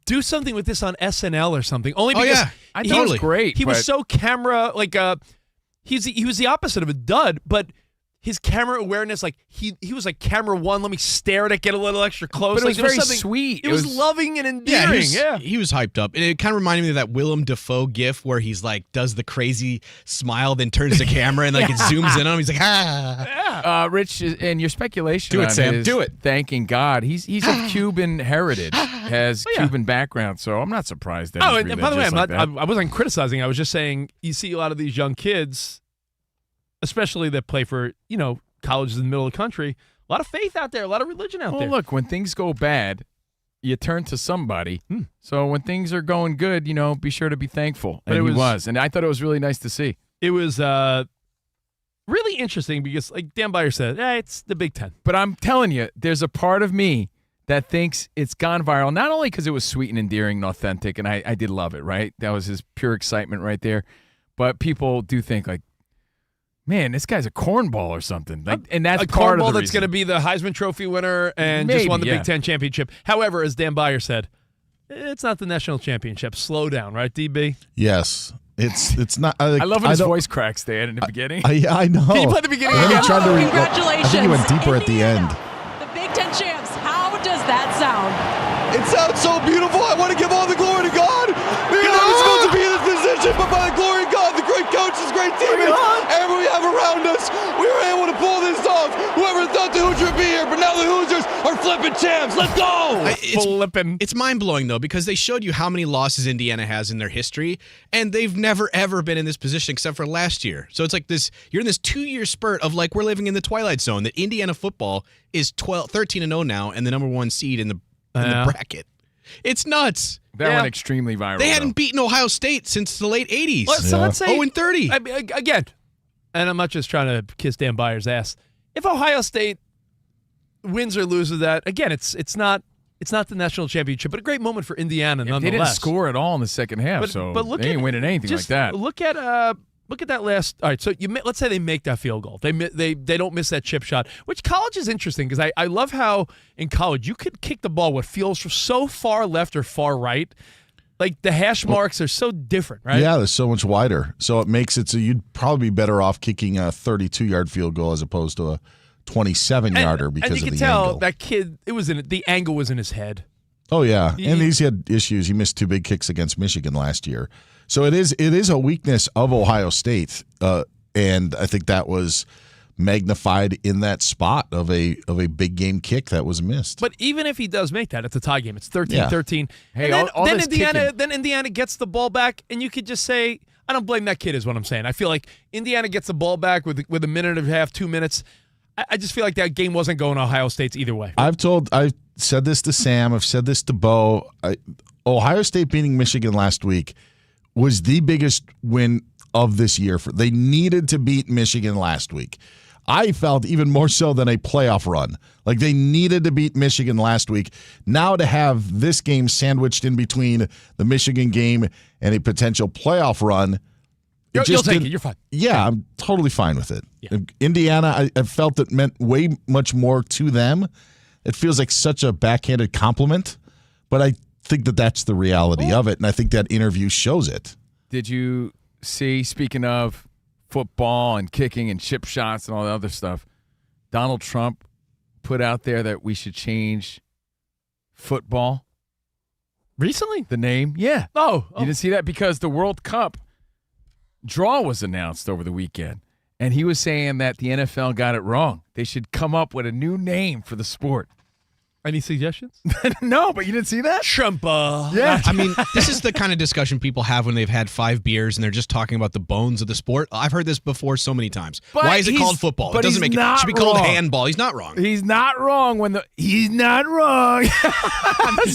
do something with this on SNL or something. Only because yeah. I he thought it was was great. He was but- so camera he was the opposite of a dud, but his camera awareness, like he was like camera one. Let me stare at it, get a little extra close. But it was there was very something- sweet. It was loving and Yeah, endearing. he was hyped up. And it kind of reminded me of that Willem Dafoe gif where he's like, does the crazy smile, then turns the camera and like it zooms in on him. He's like, ah. Rich, and your speculation Do it, on Sam. his Do it. thanking God. He's of Cuban heritage, has Cuban background, so I'm not surprised that Oh, he's and by the way, religious like that. I wasn't criticizing. I was just saying you see a lot of these young kids, especially that play for colleges in the middle of the country. A lot of faith out there, a lot of religion out Well, there. look, when things go bad, you turn to somebody. So when things are going good, be sure to be thankful. But And it he was- was. And I thought it was really nice to see. It was really interesting because, like Dan Beyer said, it's the Big Ten. But I'm telling you, there's a part of me that thinks it's gone viral, not only because it was sweet and endearing and authentic, and I did love it, right? That was his pure excitement right there. But people do think, like, man, this guy's a cornball or something. Like, and that's a part of cornball the that's going to reason. be the Heisman Trophy winner and just Maybe, won the yeah. Big Ten championship. However, as Dan Beyer said, it's not the national championship. Slow down, right, DB? yes, it's not. I love when his don't- voice cracks, Dan, in the beginning. I know. Can you play the beginning And then again? he tried to Oh, I congratulations, think he went deeper at the Indiana, end. the Big Ten champs. How does that sound? It sounds so beautiful. I want to give all the glory to God. We were never supposed to be in this position, but by the glory of God, the great coaches, great teammates, everyone we have around us, we were able to pull this off. Whoever thought the Hoosiers would be here, but now the Hoosiers are flipping champs. Let's go. Flipping. It's mind-blowing, though, because they showed you how many losses Indiana has in their history, and they've never, ever been in this position except for last year. So it's like this, you're in this 2-year spurt of like we're living in the twilight zone, that Indiana football is 13-0 now and the number one seed in the bracket. It's nuts. That went extremely viral. They hadn't beaten Ohio State since the late 80s. So let's say 0-30. I mean, again, and I'm not just trying to kiss Dan Beyer's ass. If Ohio State wins or loses that, again, it's not the national championship, but a great moment for Indiana They nonetheless. didn't score at all in the second half, so they ain't winning anything like just that. Look at that last. All right, so let's say they make that field goal. They don't miss that chip shot, which college is interesting because I love how in college you could kick the ball what feels so far left or far right. Like the hash marks are so different, right? Yeah, they're so much wider. So it makes it so you'd probably be better off kicking a 32-yard field goal as opposed to a 27-yarder because and you of can the tell angle. that kid. The angle was in his head. Oh yeah, and he's had issues. He missed 2 big kicks against Michigan last year, so it is a weakness of Ohio State, and I think that was magnified in that spot of a big game kick that was missed. But even if he does make that, it's a tie game. It's 13-13. Hey, and all then this Indiana gets the ball back, and you could just say, I don't blame that kid is what I'm saying. I feel like Indiana gets the ball back with a minute and a half, 2 minutes. I just feel like that game wasn't going Ohio State's either way. I've said this to Sam. I've said this to Bo. Ohio State beating Michigan last week was the biggest win of this year. They needed to beat Michigan last week. I felt even more so than a playoff run. Like they needed to beat Michigan last week. Now to have this game sandwiched in between the Michigan game and a potential playoff run. You'll take it. You're fine. Yeah, I'm totally fine with it. Yeah. Indiana, I felt it meant way much more to them. It feels like such a backhanded compliment, but I think that that's the reality of it, and I think that interview shows it. Did you see, speaking of football and kicking and chip shots and all the other stuff, Donald Trump put out there that we should change football? Recently? The name? Yeah. Oh. You didn't see that? Because the World Cup draw was announced over the weekend, and he was saying that the NFL got it wrong. They should come up with a new name for the sport. Any suggestions? No, but you didn't see that? Trump. Yeah. I mean, this is the kind of discussion people have when they've had 5 beers and they're just talking about the bones of the sport. I've heard this before so many times. But why is it called football? but It doesn't he's make it. It not should be called wrong. handball. He's not wrong. He's not wrong he's not wrong.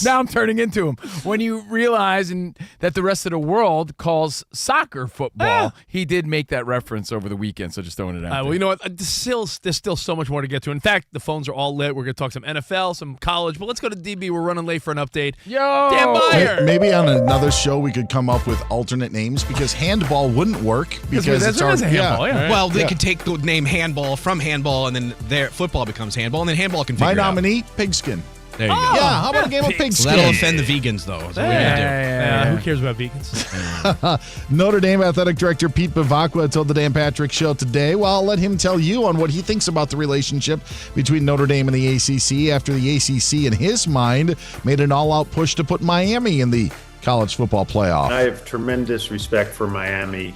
Now I'm turning into him. When you realize that the rest of the world calls soccer football, he did make that reference over the weekend, so just throwing it out there. Well, you know what? There's still so much more to get to. In fact, the phones are all lit. We're going to talk some NFL, some college, but let's go to DB. We're running late for an update. Yo! Dan Byer! Maybe on another show we could come up with alternate names because handball wouldn't work because it's our handball. Yeah. Well, they could take the name handball from handball, and then their football becomes handball, and then handball can figure My it out. nominee, pigskin. There you go. Yeah, how about a game of pigskin? Well, that'll offend the vegans, though. So what are you gonna do? Who cares about vegans? Notre Dame Athletic Director Pete Bavacqua told the Dan Patrick Show today, well, I'll let him tell you on what he thinks about the relationship between Notre Dame and the ACC after the ACC, in his mind, made an all-out push to put Miami in the college football playoff. I have tremendous respect for Miami.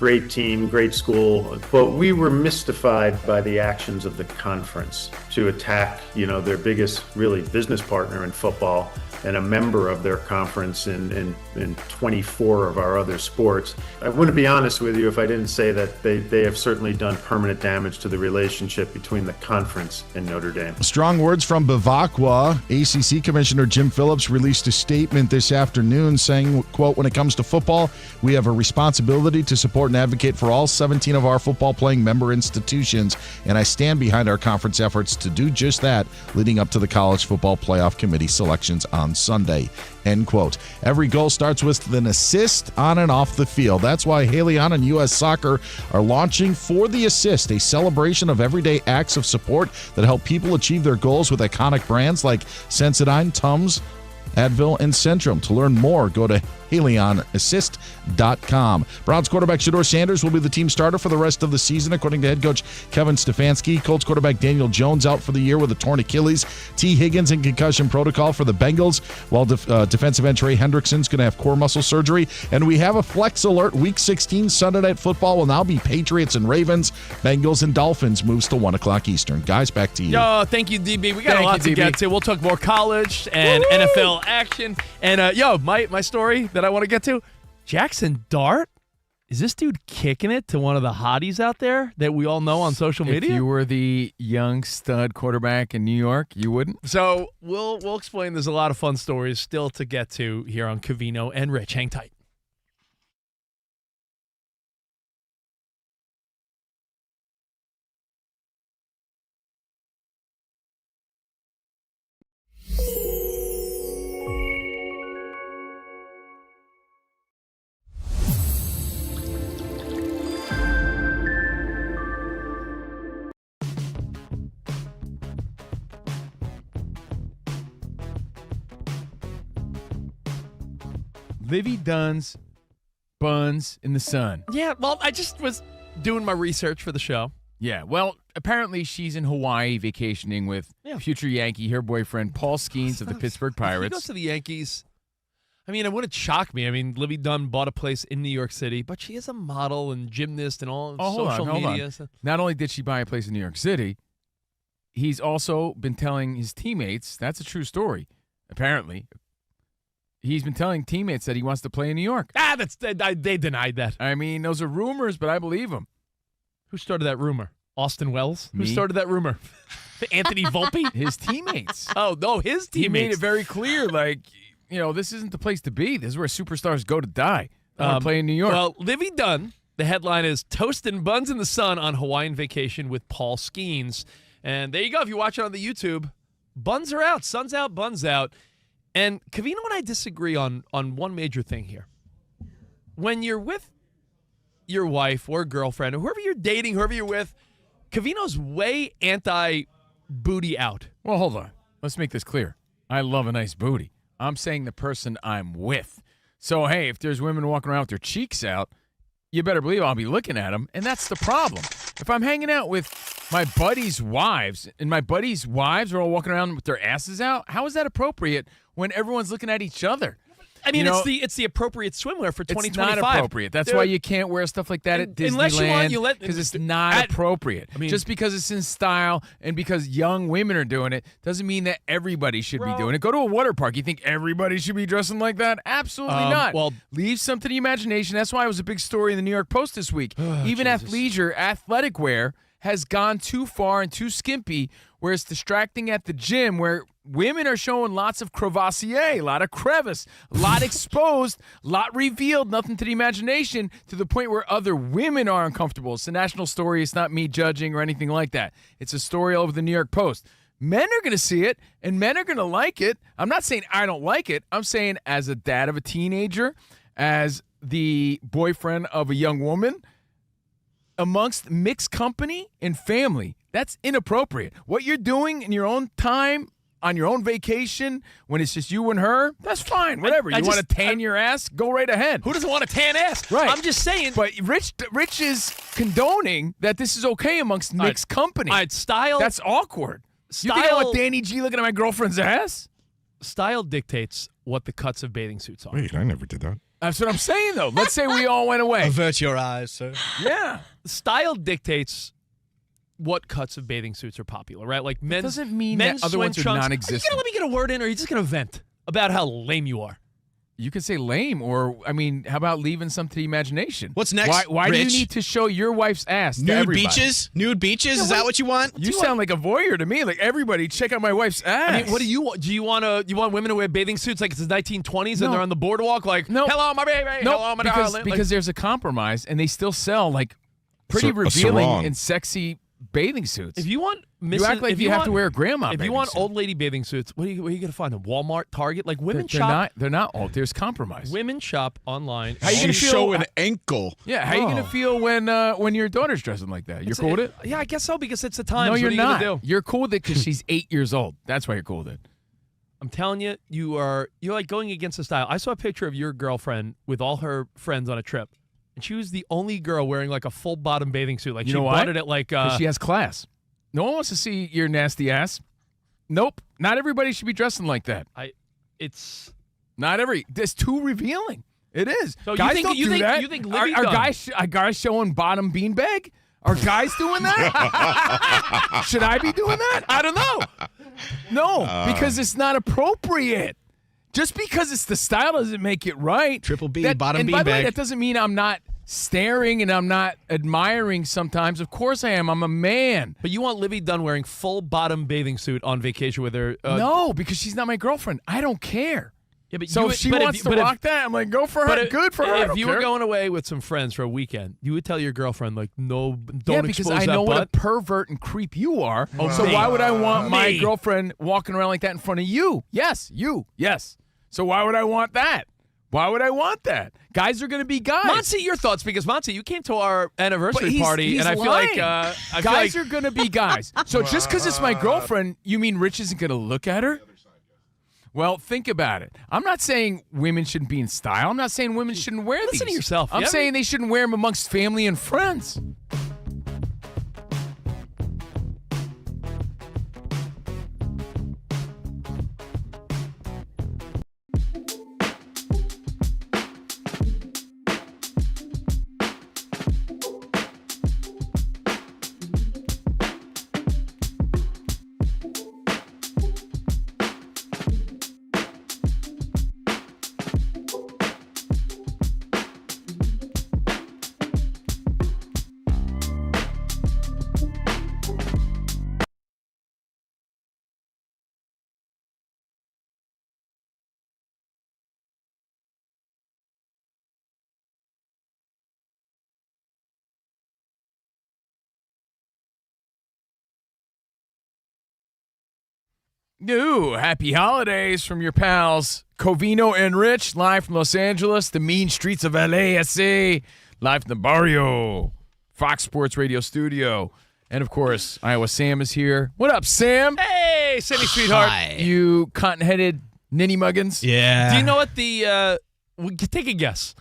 Great team, great school. But we were mystified by the actions of the conference to attack, their biggest, really, business partner in football and a member of their conference in 24 of our other sports. I wouldn't be honest with you if I didn't say that they have certainly done permanent damage to the relationship between the conference and Notre Dame. Strong words from Bavacqua. ACC Commissioner Jim Phillips released a statement this afternoon saying, quote, when it comes to football, we have a responsibility to support and advocate for all 17 of our football playing member institutions, and I stand behind our conference efforts to do just that leading up to the College Football Playoff Committee selections on Sunday, end quote. Every goal starts with an assist on and off the field. That's why Haleon and U.S. Soccer are launching For the Assist, a celebration of everyday acts of support that help people achieve their goals with iconic brands like Sensodyne, Tums, Advil, and Centrum. To learn more, go to HaleonAssist.com. Browns quarterback Shedeur Sanders will be the team starter for the rest of the season, according to head coach Kevin Stefanski. Colts quarterback Daniel Jones out for the year with a torn Achilles. T. Higgins in concussion protocol for the Bengals, while defensive end Trey Hendrickson's going to have core muscle surgery. And we have a flex alert. Week 16 Sunday Night Football will now be Patriots and Ravens. Bengals and Dolphins moves to 1 o'clock Eastern. Guys, back to you. Yo, thank you, DB. We got a lot to get to. We'll talk more college and NFL action. And, my story that I want to get to, Jackson Dart, is this dude kicking it to one of the hotties out there that we all know on social media? If you were the young stud quarterback in New York, you wouldn't? So we'll explain. There's a lot of fun stories still to get to here on Covino and Rich. Hang tight. Livy Dunn's buns in the sun. Yeah, well, I just was doing my research for the show. Yeah, well, apparently she's in Hawaii vacationing with future Yankee, her boyfriend, Paul Skeens of the Pittsburgh He goes Pirates. to the Yankees. I mean, it wouldn't shock me. I mean, Livy Dunn bought a place in New York City, but she is a model and gymnast and all social media. On. Not only did she buy a place in New York City, he's also been telling his teammates, that's a true story, apparently. He's been telling teammates that he wants to play in New York. They denied that. I mean, those are rumors, but I believe them. Who started that rumor? Austin Wells? Me. Who started that rumor? Anthony Volpe? His teammates. Oh, no, his teammates. He made it very clear, like, this isn't the place to be. This is where superstars go to die. Play in New York. Well, Livy Dunn, the headline is Toast and Buns in the Sun on Hawaiian Vacation with Paul Skeens. And there you go. If you watch it on the YouTube, buns are out. Sun's out, buns out. And Covino and I disagree on one major thing here. When you're with your wife or girlfriend or whoever you're dating, whoever you're with, Covino's way anti-booty out. Well, hold on. Let's make this clear. I love a nice booty. I'm saying the person I'm with. So, hey, if there's women walking around with their cheeks out, you better believe I'll be looking at them, and that's the problem. If I'm hanging out with my buddies' wives, and my buddies' wives are all walking around with their asses out, how is that appropriate when everyone's looking at each other? I mean, it's the appropriate swimwear for 2025. It's not appropriate. That's why you can't wear stuff like that at Disneyland. Unless you want, because it's not appropriate. I mean, just because it's in style and because young women are doing it doesn't mean that everybody should be doing it. Go to a water park. You think everybody should be dressing like that? Absolutely not. Well, leave some to the imagination. That's why it was a big story in the New York Post this week. Even Jesus. athletic wear has gone too far and too skimpy, where it's distracting at the gym, where women are showing lots of crevassier, a lot of crevice, a lot exposed, a lot revealed, nothing to the imagination, to the point where other women are uncomfortable. It's a national story. It's not me judging or anything like that. It's a story all over the New York Post. Men are going to see it, and men are going to like it. I'm not saying I don't like it. I'm saying as a dad of a teenager, as the boyfriend of a young woman, amongst mixed company and family, that's inappropriate. What you're doing in your own time, on your own vacation, when it's just you and her, that's fine. Whatever. You want to tan your ass? Go right ahead. Who doesn't want to tan ass? Right. I'm just saying. But Rich is condoning that this is okay amongst mixed company. Style. That's awkward. Style, you think I want Danny G looking at my girlfriend's ass? Style dictates what the cuts of bathing suits are. Wait, I never did that. That's what I'm saying, though. Let's say we all went away. Avert your eyes, sir. Yeah. Style dictates what cuts of bathing suits are popular, right? Like men's. Doesn't mean men's that other ones are swim trunks. non-existent. Are you gonna let me get a word in, or are you just gonna vent about how lame you are? You can say lame, or, I mean, how about leaving some to the imagination? What's next, Why do you Rich? need to show your wife's ass to Nude everybody? beaches? Nude beaches? Is that what you want? You sound like a voyeur to me. Like, everybody, check out my wife's ass. I mean, what do you want? Do you want women to wear bathing suits like it's the 1920s and they're on the boardwalk like, hello, my baby, hello, my darling? Because there's a compromise, and they still sell, like, pretty A revealing sarong. and sexy bathing suits. If you want, you act like you have to wear a grandma. If you want old lady bathing suits, where are you gonna find them? Walmart, Target, like women shop. They're not old. There's compromise. Women shop online. How you gonna feel? Show an ankle. Yeah, how you gonna feel when your daughter's dressing like that? You're cool with it? Yeah, I guess so, because it's the times. No, you're what are you not. Gonna do? You're cool with it because she's 8 years old. That's why you're cool with it. I'm telling you, you're like going against the style. I saw a picture of your girlfriend with all her friends on a trip, and she was the only girl wearing like a full bottom bathing suit. Like, You she know bought why? it at like. 'Cause she has class. No one wants to see your nasty ass. Nope. Not everybody should be dressing like that. It's That's too revealing. It is. So guys you think don't do that. You think are Libby Dunn- guys showing bottom beanbag? Are guys doing that? Should I be doing that? I don't know. No, because it's not appropriate. Just because it's the style doesn't make it right. Triple B, bottom and by the way, beanbag. that doesn't mean I'm not staring and I'm not admiring sometimes. Of course I am. I'm a man. But you want Libby Dunn wearing full bottom bathing suit on vacation with her? No, because she's not my girlfriend. I don't care. Yeah, but So if she wants to rock that, I'm like, go for her. Good for her. I If don't you care. were going away with some friends for a weekend, you would tell your girlfriend, like, no, don't Yeah, because expose I that know what a butt. pervert and creep you are. So me. why would I want my Me. girlfriend walking around like that in front of you? Yes, you. Yes. So why would I want that? Why would I want that? Guys are going to be guys. Monty, your thoughts, because Monty, you came to our anniversary party, he's and I feel lying. like guys are going to be guys. So just because it's my girlfriend, you mean Rich isn't going to look at her? Well, think about it. I'm not saying women shouldn't be in style. I'm not saying women shouldn't wear these. Listen to yourself. I'm Yeah. saying they shouldn't wear them amongst family and friends. New happy holidays from your pals Covino and Rich, live from Los Angeles, the mean streets of LASA, live from the barrio, Fox Sports Radio studio. And, of course, Iowa Sam is here. What up, Sam? Hey, Sammy, sweetheart. Hi. You cotton-headed ninny muggins? Yeah. Do you know what take a guess.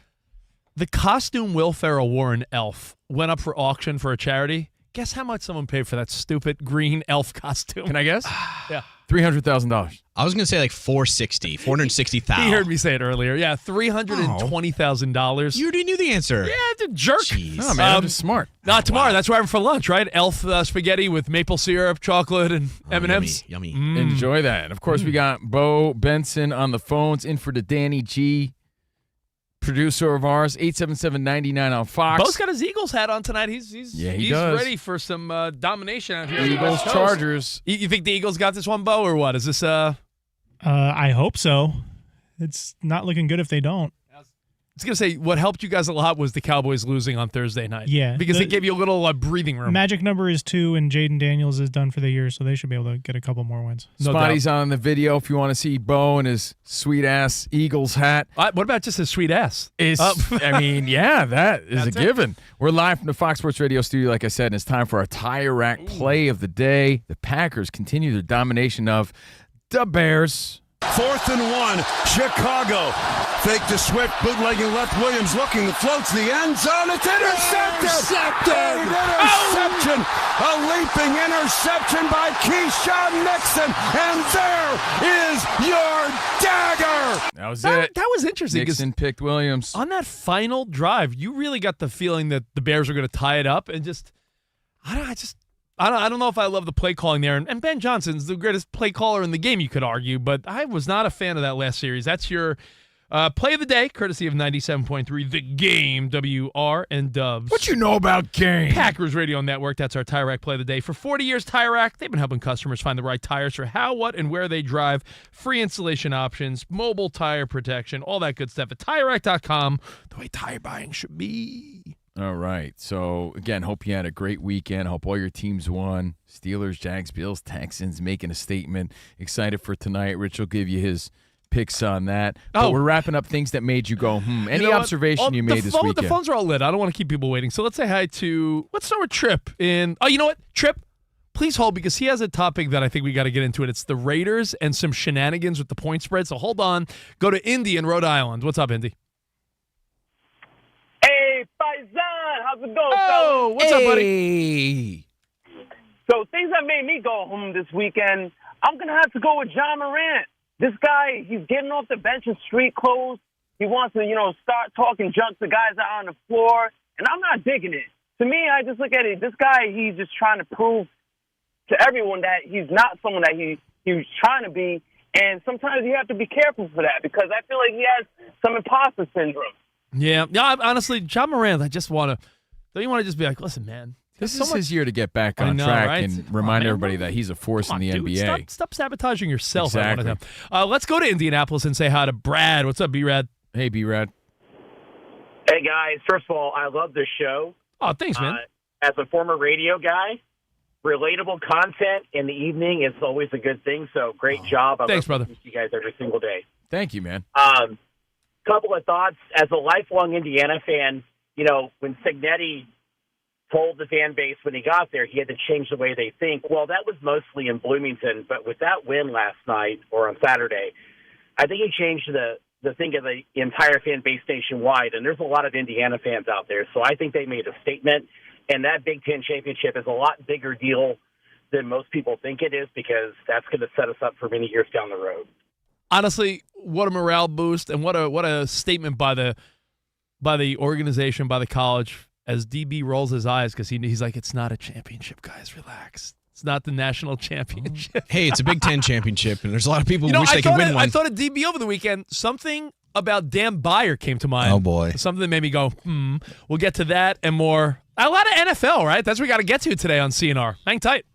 The costume Will Ferrell wore in Elf went up for auction for a charity. Guess how much someone paid for that stupid green elf costume? Can I guess? Yeah. $300,000. I was going to say like 460,000. He heard me say it earlier. Yeah, $320,000. You already knew the answer. Yeah, the jerk. Jeez. Oh, man, I'm just smart. Not tomorrow. That's what we're having for lunch, right? Elf spaghetti with maple syrup, chocolate, and M&Ms. Yummy. Enjoy that. And, of course, we got Bo Benson on the phones, in for the Danny G, producer of ours, 877-99 on Fox. Bo's got his Eagles hat on tonight. He's does. ready for some domination out here. Eagles, Chargers. You think the Eagles got this one, Bo, or what? Is this I hope so. It's not looking good if they don't. I was going to say, what helped you guys a lot was the Cowboys losing on Thursday night. Yeah. Because it gave you a little breathing room. Magic number is 2, and Jaden Daniels is done for the year, so they should be able to get a couple more wins. No Spotty's doubt. on the video if you want to see Bo in his sweet-ass Eagles hat. What about just his sweet ass? I mean, yeah, that is That's a given. We're live from the Fox Sports Radio studio, like I said, and it's time for our tire rack play of the day. The Packers continue their domination of the Bears. 4th and 1, Chicago. Fake to Swift, bootlegging left. Williams looking, floats the end zone. It's intercepted. Interception. A leaping interception by Keyshawn Nixon. And there is your dagger. That was That it. was interesting. 'Cause Nixon picked Williams. on that final drive, you really got the feeling that the Bears were going to tie it up, and I don't know if I love the play calling there. And Ben Johnson's the greatest play caller in the game, you could argue, but I was not a fan of that last series. That's your play of the day, courtesy of 97.3 The Game, WR and Dubs. What you know about game? Packers Radio Network. That's our Tire Rack play of the day. For 40 years, Tire Rack, they've been helping customers find the right tires for how, what, and where they drive. Free installation options, mobile tire protection, all that good stuff at TireRack.com. The way tire buying should be. All right. So, again, hope you had a great weekend. Hope all your teams won. Steelers, Jags, Bills, Texans making a statement. Excited for tonight. Rich will give you his picks on that. But we're wrapping up things that made you go, Any observation you made this weekend? The phones are all lit. I don't want to keep people waiting. So let's say hi to, let's start with Trip. You know what? Trip, please hold, because he has a topic that I think we got to get into it. It's the Raiders and some shenanigans with the point spread. So hold on. Go to Indy in Rhode Island. What's up, Indy? Hey, Faizan, how's it going, Oh, fellas? what's up, buddy? So things that made me go home this weekend, I'm going to have to go with John Morant. This guy, he's getting off the bench in street clothes. He wants to, start talking junk to guys out on the floor, and I'm not digging it. To me, I just look at it, this guy, he's just trying to prove to everyone that he's not someone that he's trying to be, and sometimes you have to be careful for that, because I feel like he has some imposter syndrome. Yeah, honestly, John Morant, don't you want to just be like, listen, man. This is his year to get back on track and remind everybody that he's a force in the NBA. Stop sabotaging yourself. Exactly. Let's go to Indianapolis and say hi to Brad. What's up, B-Rad? Hey, B-Rad. Hey, guys. First of all, I love the show. Oh, thanks, man. As a former radio guy, relatable content in the evening is always a good thing, so great job. Thanks, brother. I love you guys every single day. Thank you, man. Couple of thoughts. As a lifelong Indiana fan, when Signetti told the fan base when he got there he had to change the way they think, well, that was mostly in Bloomington, but with that win last night or on Saturday, I think he changed the thing of the entire fan base nationwide, and there's a lot of Indiana fans out there, so I think they made a statement, and that Big Ten championship is a lot bigger deal than most people think it is, because that's going to set us up for many years down the road. Honestly, what a morale boost, and what a statement by the organization, by the college, as DB rolls his eyes, because he's like, it's not a championship, guys. Relax. It's not the national championship. Hey, it's a Big Ten championship, and there's a lot of people who wish they could win one. I thought of DB over the weekend. Something about Dan Byer came to mind. Oh, boy. Something that made me go, We'll get to that and more. A lot of NFL, right? That's what we got to get to today on CNR. Hang tight.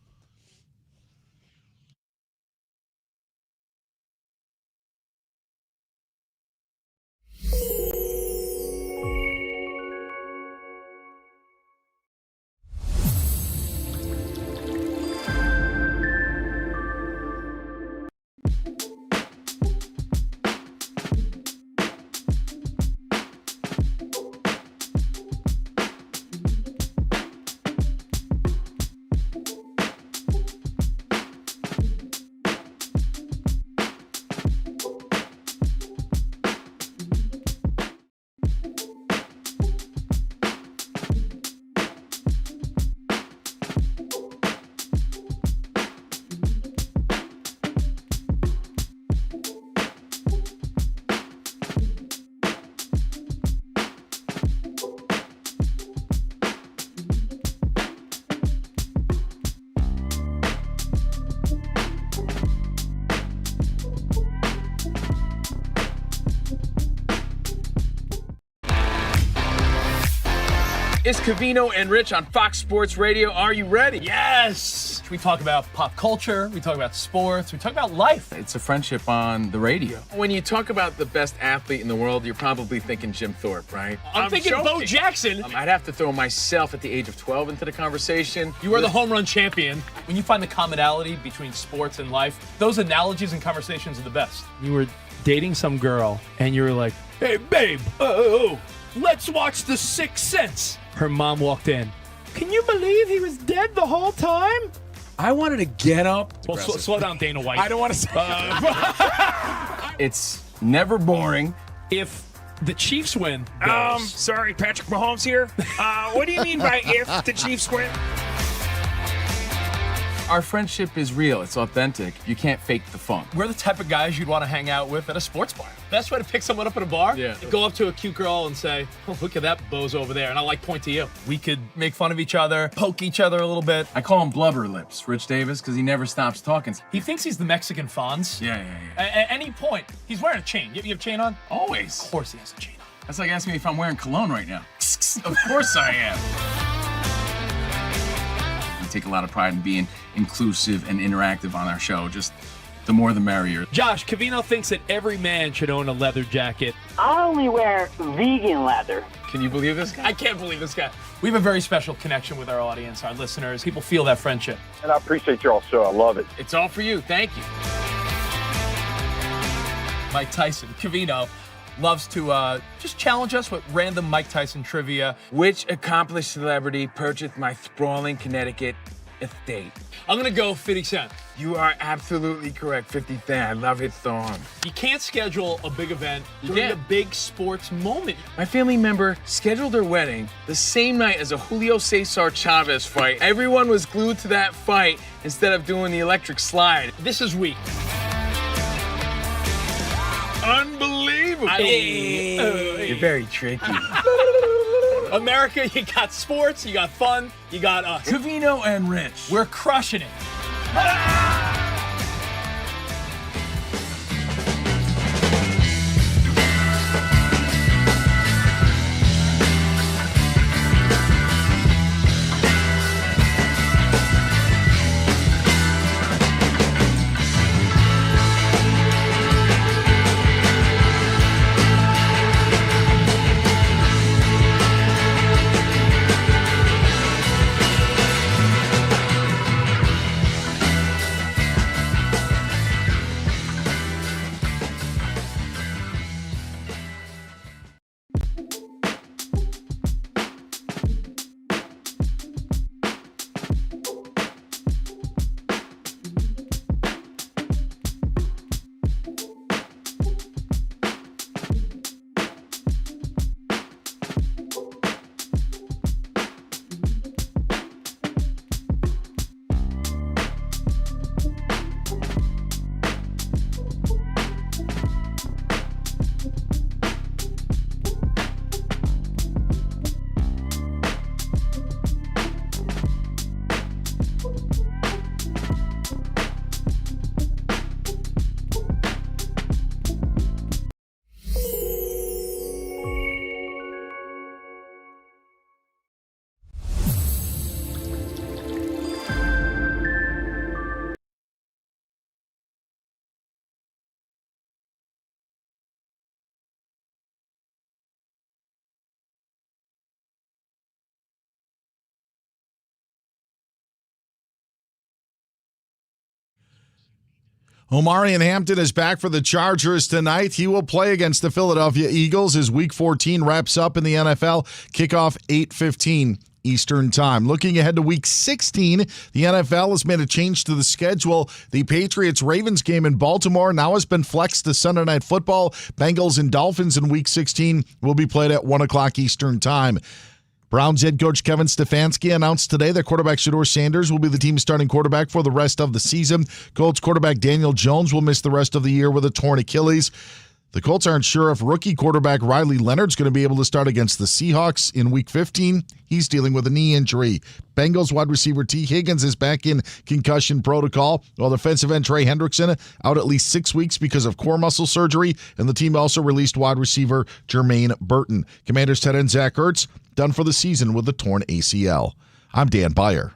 It's Covino and Rich on Fox Sports Radio. Are you ready? Yes! We talk about pop culture, we talk about sports, we talk about life. It's a friendship on the radio. When you talk about the best athlete in the world, you're probably thinking Jim Thorpe, right? I'm thinking joking. Bo Jackson. I'd have to throw myself at the age of 12 into the conversation. You are the home run champion. When you find the commonality between sports and life, those analogies and conversations are the best. You were dating some girl, and you were like, hey, babe, let's watch The Sixth Sense. Her mom walked in. Can you believe he was dead the whole time? I wanted to get up. Well, slow down, Dana White. I don't want to say It's never boring. If the Chiefs win, Sorry, Patrick Mahomes here. What do you mean by if the Chiefs win? Our friendship is real. It's authentic. You can't fake the funk. we're the type of guys you'd want to hang out with at a sports bar. Best way to pick someone up at a bar? Yeah. Go up to a cute girl and say, oh, look at that bozo over there. And I'll point to you. We could make fun of each other, poke each other a little bit. I call him Blubber Lips, Rich Davis, because he never stops talking. He thinks he's the Mexican Fonz. Yeah. At any point, he's wearing a chain. You have a chain on? Always. Of course he has a chain on. That's like asking me if I'm wearing cologne right now. Of course I am. We take a lot of pride in being inclusive and interactive on our show. Just the more the merrier. Josh, Covino thinks that every man should own a leather jacket. I only wear vegan leather. Can you believe this guy? I can't believe this guy. We have a very special connection with our audience, our listeners. People feel that friendship. And I appreciate your show. I love it. It's all for you. Thank you. Mike Tyson, Covino, loves to just challenge us with random Mike Tyson trivia. Which accomplished celebrity purchased my sprawling Connecticut estate? I'm going to go 50 Cent. You are absolutely correct, 50 Cent. I love his song. You can't schedule a big event during can't. a big sports moment. My family member scheduled their wedding the same night as a Julio Cesar Chavez fight. Everyone was glued to that fight instead of doing the electric slide. This is weak. Unbelievable. You're very tricky. America, you got sports, you got fun, you got us. Covino and Rich. We're crushing it. Omarion Hampton is back for the Chargers tonight. He will play against the Philadelphia Eagles as Week 14 wraps up in the NFL. Kickoff 8:15 Eastern Time. Looking ahead to Week 16, the NFL has made a change to the schedule. The Patriots-Ravens game in Baltimore now has been flexed to Sunday Night Football. Bengals and Dolphins in Week 16 will be played at 1 o'clock Eastern Time. Browns head coach Kevin Stefanski announced today that quarterback Shedeur Sanders will be the team's starting quarterback for the rest of the season. Colts quarterback Daniel Jones will miss the rest of the year with a torn Achilles. The Colts aren't sure if rookie quarterback Riley Leonard's going to be able to start against the Seahawks in Week 15. He's dealing with a knee injury. Bengals wide receiver T. Higgins is back in concussion protocol, while defensive end Trey Hendrickson out at least 6 weeks because of core muscle surgery, and the team also released wide receiver Jermaine Burton. Commanders tight end Zach Ertz done for the season with a torn ACL. I'm Dan Byer.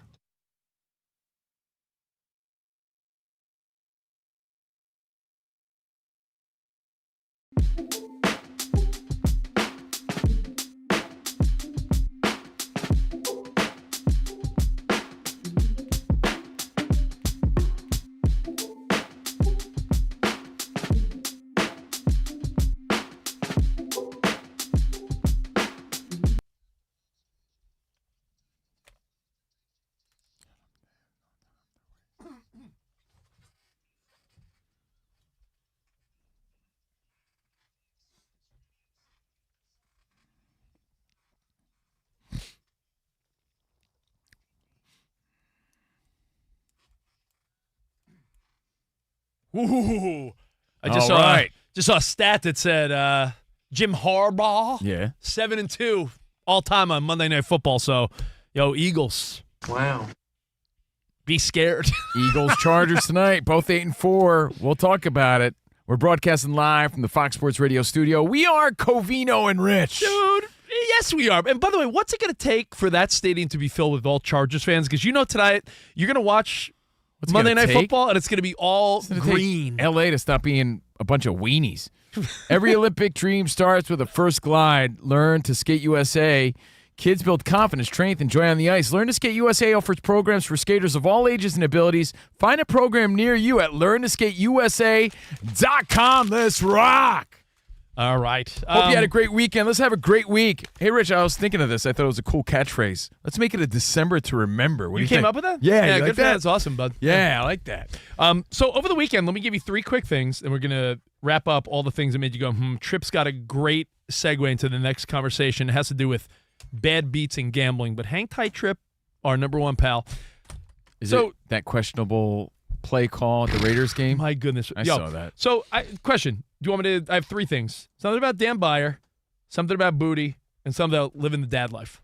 Ooh. I All right. just saw a stat that said Jim Harbaugh, Yeah. 7-2 all time on Monday Night Football. So, Eagles. Wow. Be scared. Eagles, Chargers tonight, both 8-4. We'll talk about it. We're broadcasting live from the Fox Sports Radio studio. We are Covino and Rich. Dude, yes, we are. And by the way, what's it going to take for that stadium to be filled with all Chargers fans? Because tonight you're going to watch Monday Night Football, and it's going to be all green. L.A. to stop being a bunch of weenies. Every Olympic dream starts with a first glide. Learn to Skate USA. Kids build confidence, strength, and joy on the ice. Learn to Skate USA offers programs for skaters of all ages and abilities. Find a program near you at learntosskateusa.com. Let's rock. All right. Hope you had a great weekend. Let's have a great week. Hey, Rich, I was thinking of this. I thought it was a cool catchphrase. Let's make it a December to remember. What do You you came think? up with that? Yeah, you good like for that. that? That's awesome, bud. Yeah, I like that. So over the weekend, let me give you 3 quick things, and we're going to wrap up all the things that made you go, Tripp's got a great segue into the next conversation. It has to do with bad beats and gambling. But hang tight, Tripp, our number one pal. Is it that questionable play call at the Raiders game? My goodness. I saw that. So, question. Do you want me to – I have 3 things. Something about Dan Byer, something about booty, and something about living the dad life.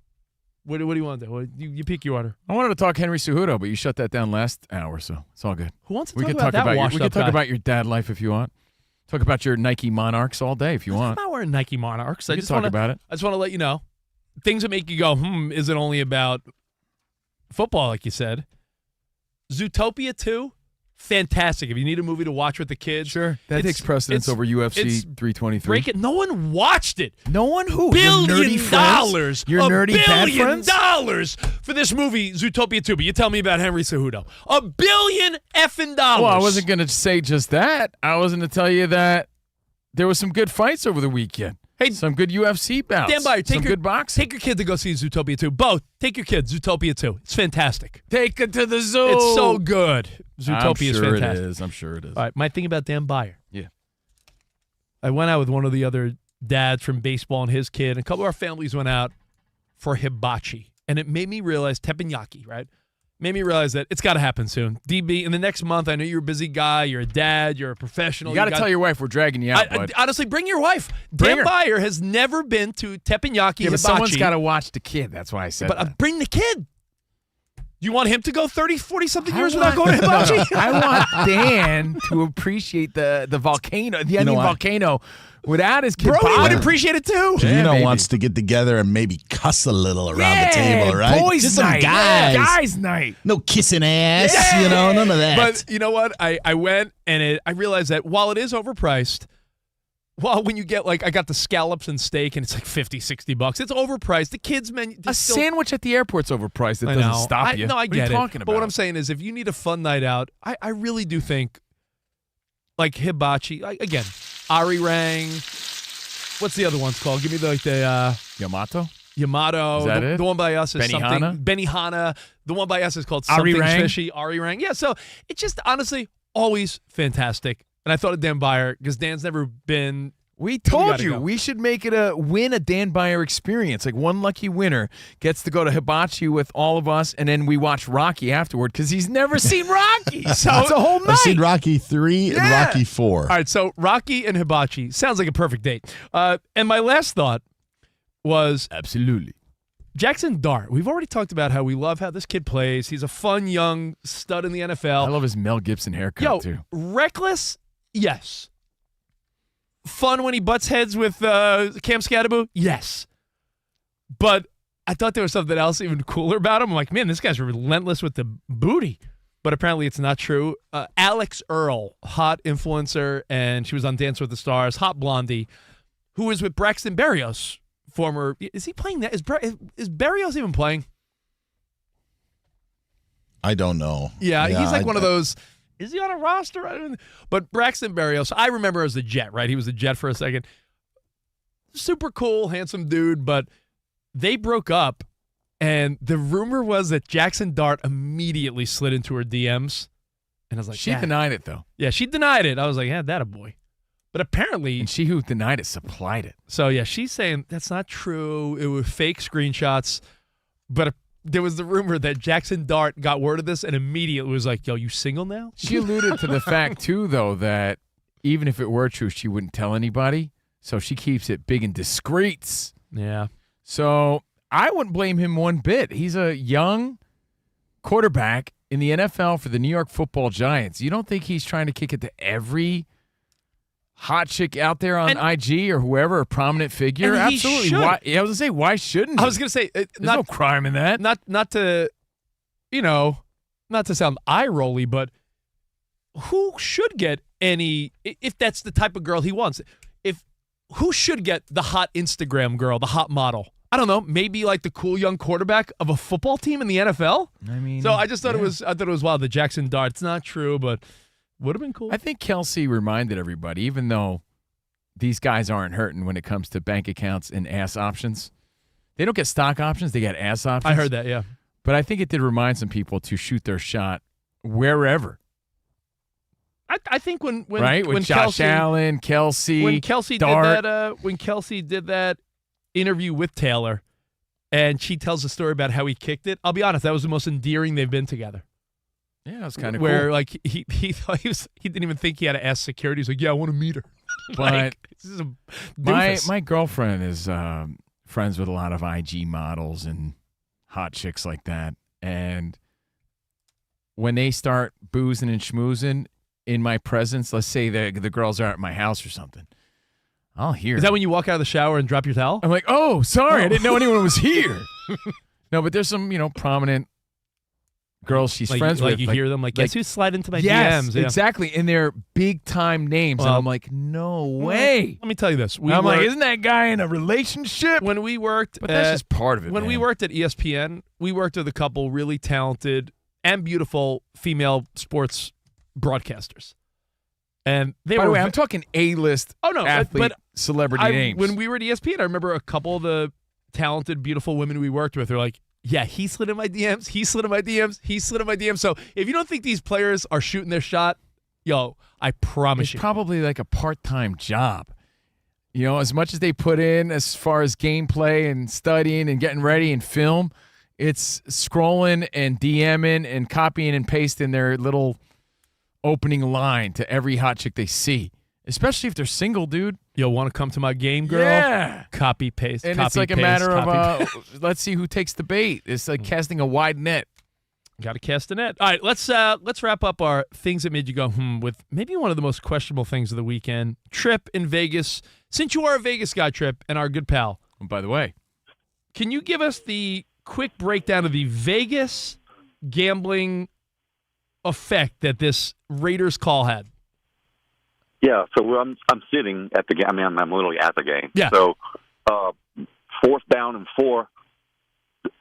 What do you want to do? You pick your order. I wanted to talk Henry Cejudo, but you shut that down last hour, so it's all good. Who wants to We talk could about that washed We could up talk guy? about your dad life if you want. Talk about your Nike Monarchs all day if you want. I'm not wearing Nike Monarchs. We can talk about it. I just want to let you know. Things that make you go, is it only about football, like you said? Zootopia 2, fantastic. If you need a movie to watch with the kids. Sure. That takes precedence over UFC 323. Break it. No one watched it. No one who? $1 Your nerdy friends? Your nerdy bad friends? $1 billion for this movie, Zootopia 2. But you tell me about Henry Cejudo. $1 billion effing dollars. Well, I wasn't going to say just that. I was going to tell you that there was some good fights over the weekend. Hey, some good UFC bouts. Stand by. Take good boxing. Take your kid to go see Zootopia 2. Both. Take your kids. Zootopia 2. It's fantastic. Take it to the zoo. It's so good. Zootopia is fantastic. I'm sure it is. All right. My thing about Dan Byer. Yeah. I went out with one of the other dads from baseball and his kid. And a couple of our families went out for hibachi. And it made me realize, teppanyaki, right? Made me realize that it's got to happen soon. DB, in the next month, I know you're a busy guy. You're a dad. You're a professional. You got to tell your wife we're dragging you out, bud. Honestly, bring your wife. Bring Dan her. Byer has never been to teppanyaki Yeah, hibachi. but someone's got to watch the kid. That's why I said that. Bring the kid. You want him to go 30, 40-something years without going to hibachi? I want Dan to appreciate the volcano, the onion volcano, without his kid. Brody would appreciate it too. Gino wants to get together and maybe cuss a little around the table, right? Boys' Just some night. guys. Guys' night. No kissing ass, Yeah. none of that. But you know what? I went and I realized that while it is overpriced, when you get I got the scallops and steak and it's like $50, $60, it's overpriced. The kids' menu. A sandwich at the airport's overpriced. It I doesn't know. stop you. No, I what get are you it. talking about? But what I'm saying is, if you need a fun night out, I really do think, hibachi. Again, Arirang. What's the other one's called? Give me the Yamato. Yamato. Is that the, it? the one by us is Benihana? something. Benihana. The one by us is called something Arirang? fishy. Arirang. Yeah. So it's just honestly always fantastic. And I thought of Dan Byer because Dan's never been. We told gotta you go. we should make it a Dan Byer experience. Like one lucky winner gets to go to hibachi with all of us, and then we watch Rocky afterward because he's never seen Rocky. So it's a whole night. I've seen Rocky 3 and Yeah. Rocky 4. All right. So Rocky and hibachi sounds like a perfect date. And my last thought was Absolutely. Jackson Dart. We've already talked about how we love how this kid plays. He's a fun young stud in the NFL. I love his Mel Gibson haircut too. Reckless, yes. Fun when he butts heads with Cam Scatterbo, yes. But I thought there was something else even cooler about him. I'm like, man, this guy's relentless with the booty. But apparently it's not true. Alex Earl, hot influencer, and she was on Dance with the Stars, hot blondie, who is with Braxton Berrios, former. Is he playing that? Is Berrios even playing? I don't know. Yeah, he's like one of those. Is he on a roster? I don't know. But Braxton Berrios, I remember as the Jet, right? He was the Jet for a second. Super cool, handsome dude, but they broke up. And the rumor was that Jackson Dart immediately slid into her DMs. And I was like, she denied it, though. Yeah, she denied it. I was like, yeah, that a boy. But apparently. And she who denied it supplied it. So, yeah, she's saying that's not true. It was fake screenshots. But there was the rumor that Jackson Dart got word of this and immediately was like, yo, you single now? She alluded to the fact, too, though, that even if it were true, she wouldn't tell anybody. So she keeps it big and discreet. Yeah. So I wouldn't blame him one bit. He's a young quarterback in the NFL for the New York Football Giants. You don't think he's trying to kick it to every hot chick out there on IG or whoever, a prominent figure? Absolutely. Why, I was going to say, why shouldn't he? I was going to say, there's no crime in that. Not to, not to sound eye-rolly, but who should get any, if that's the type of girl he wants, who should get the hot Instagram girl, the hot model? I don't know, maybe like the cool young quarterback of a football team in the NFL. I mean, so I just thought it was wild. The Jackson Dart, it's not true, but would have been cool. I think Kelsey reminded everybody, even though these guys aren't hurting when it comes to bank accounts and ass options. They don't get stock options; they get ass options. I heard that, yeah. But I think it did remind some people to shoot their shot wherever. I think when right with Josh Allen, Kelsey, when Kelsey Dart. did that interview with Taylor, and she tells a story about how he kicked it. I'll be honest, that was the most endearing they've been together. Yeah, it was kind of where cool. like he thought he didn't even think he had to ask security. He's like, yeah, I want to meet her. But this is a my girlfriend is friends with a lot of IG models and hot chicks like that, and when they start boozing and schmoozing in my presence, let's say the girls are at my house or something, I'll hear. Is that when you walk out of the shower and drop your towel? I'm like, oh, sorry, I didn't know anyone was here. No, but there's some prominent girls she's friends with. Like you hear them like, guess who slide into my DMs? Yeah. Exactly, and they're big time names, and I'm like, no way. Let me tell you this. I'm like, isn't that guy in a relationship? When we worked, but that's just part of it. When we worked at ESPN, we worked with a couple really talented and beautiful female sports broadcasters. And they By were the way, I'm talking A-list athlete, but celebrity names. When we were at ESPN, I remember a couple of the talented, beautiful women we worked with were like, yeah, he slid in my DMs, he slid in my DMs, he slid in my DMs. So if you don't think these players are shooting their shot, yo, I promise it's you. Probably like a part-time job. As much as they put in as far as gameplay and studying and getting ready and film, it's scrolling and DMing and copying and pasting their little opening line to every hot chick they see, especially if they're single, dude. Yo, want to come to my game, girl? Yeah. Copy, paste, and copy, it's like paste, a matter copy, of let's see who takes the bait. It's like casting a wide net. Got to cast a net. All right, let's wrap up our things that made you go with maybe one of the most questionable things of the weekend. Trip in Vegas. Since you are a Vegas guy, Trip, and our good pal. Oh, by the way, can you give us the quick breakdown of the Vegas gambling effect that this Raiders call had? Yeah, so I'm sitting at the game. I mean, I'm literally at the game. Yeah. So 4th down and 4,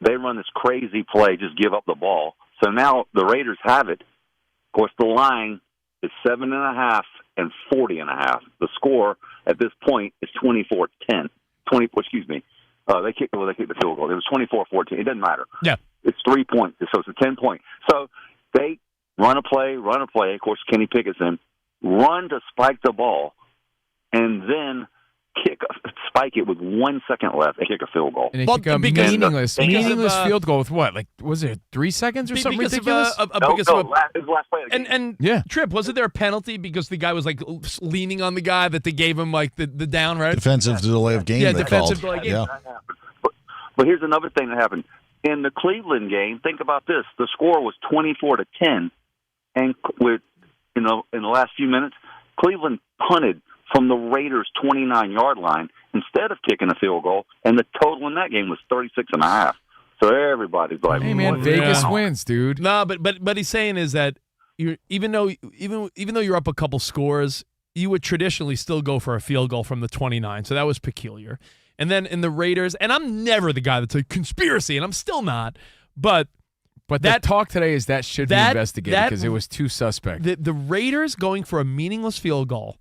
they run this crazy play, just give up the ball. So now the Raiders have it. Of course, the line is 7.5 and 40.5. The score at this point is 24-10. They kicked the field goal. It was 24-14. It doesn't matter. Yeah. It's 3 points, so it's a 10-point. So they run a play. Of course, Kenny Pickett's in. Run to spike the ball, and then spike it with 1 second left and kick a field goal. And they kick a meaningless field goal with what? Like, was it 3 seconds or something ridiculous? It was the last play of the game. And yeah. Trip, wasn't there a penalty because the guy was like leaning on the guy that they gave him like the down, right? Defensive delay of game. Yeah, they defensive called. delay of game. Yeah. But here's another thing that happened. In the Cleveland game, think about this. The score was 24-10, and in the last few minutes, Cleveland punted from the Raiders' 29-yard line instead of kicking a field goal, and the total in that game was 36.5. So everybody's like, hey, man, Vegas wow. wins, dude. No, but he's saying is that even though you're up a couple scores, you would traditionally still go for a field goal from the 29. So that was peculiar. And then in the Raiders, and I'm never the guy that's a conspiracy, and I'm still not, but that talk today is that should be investigated because it was too suspect. The Raiders going for a meaningless field goal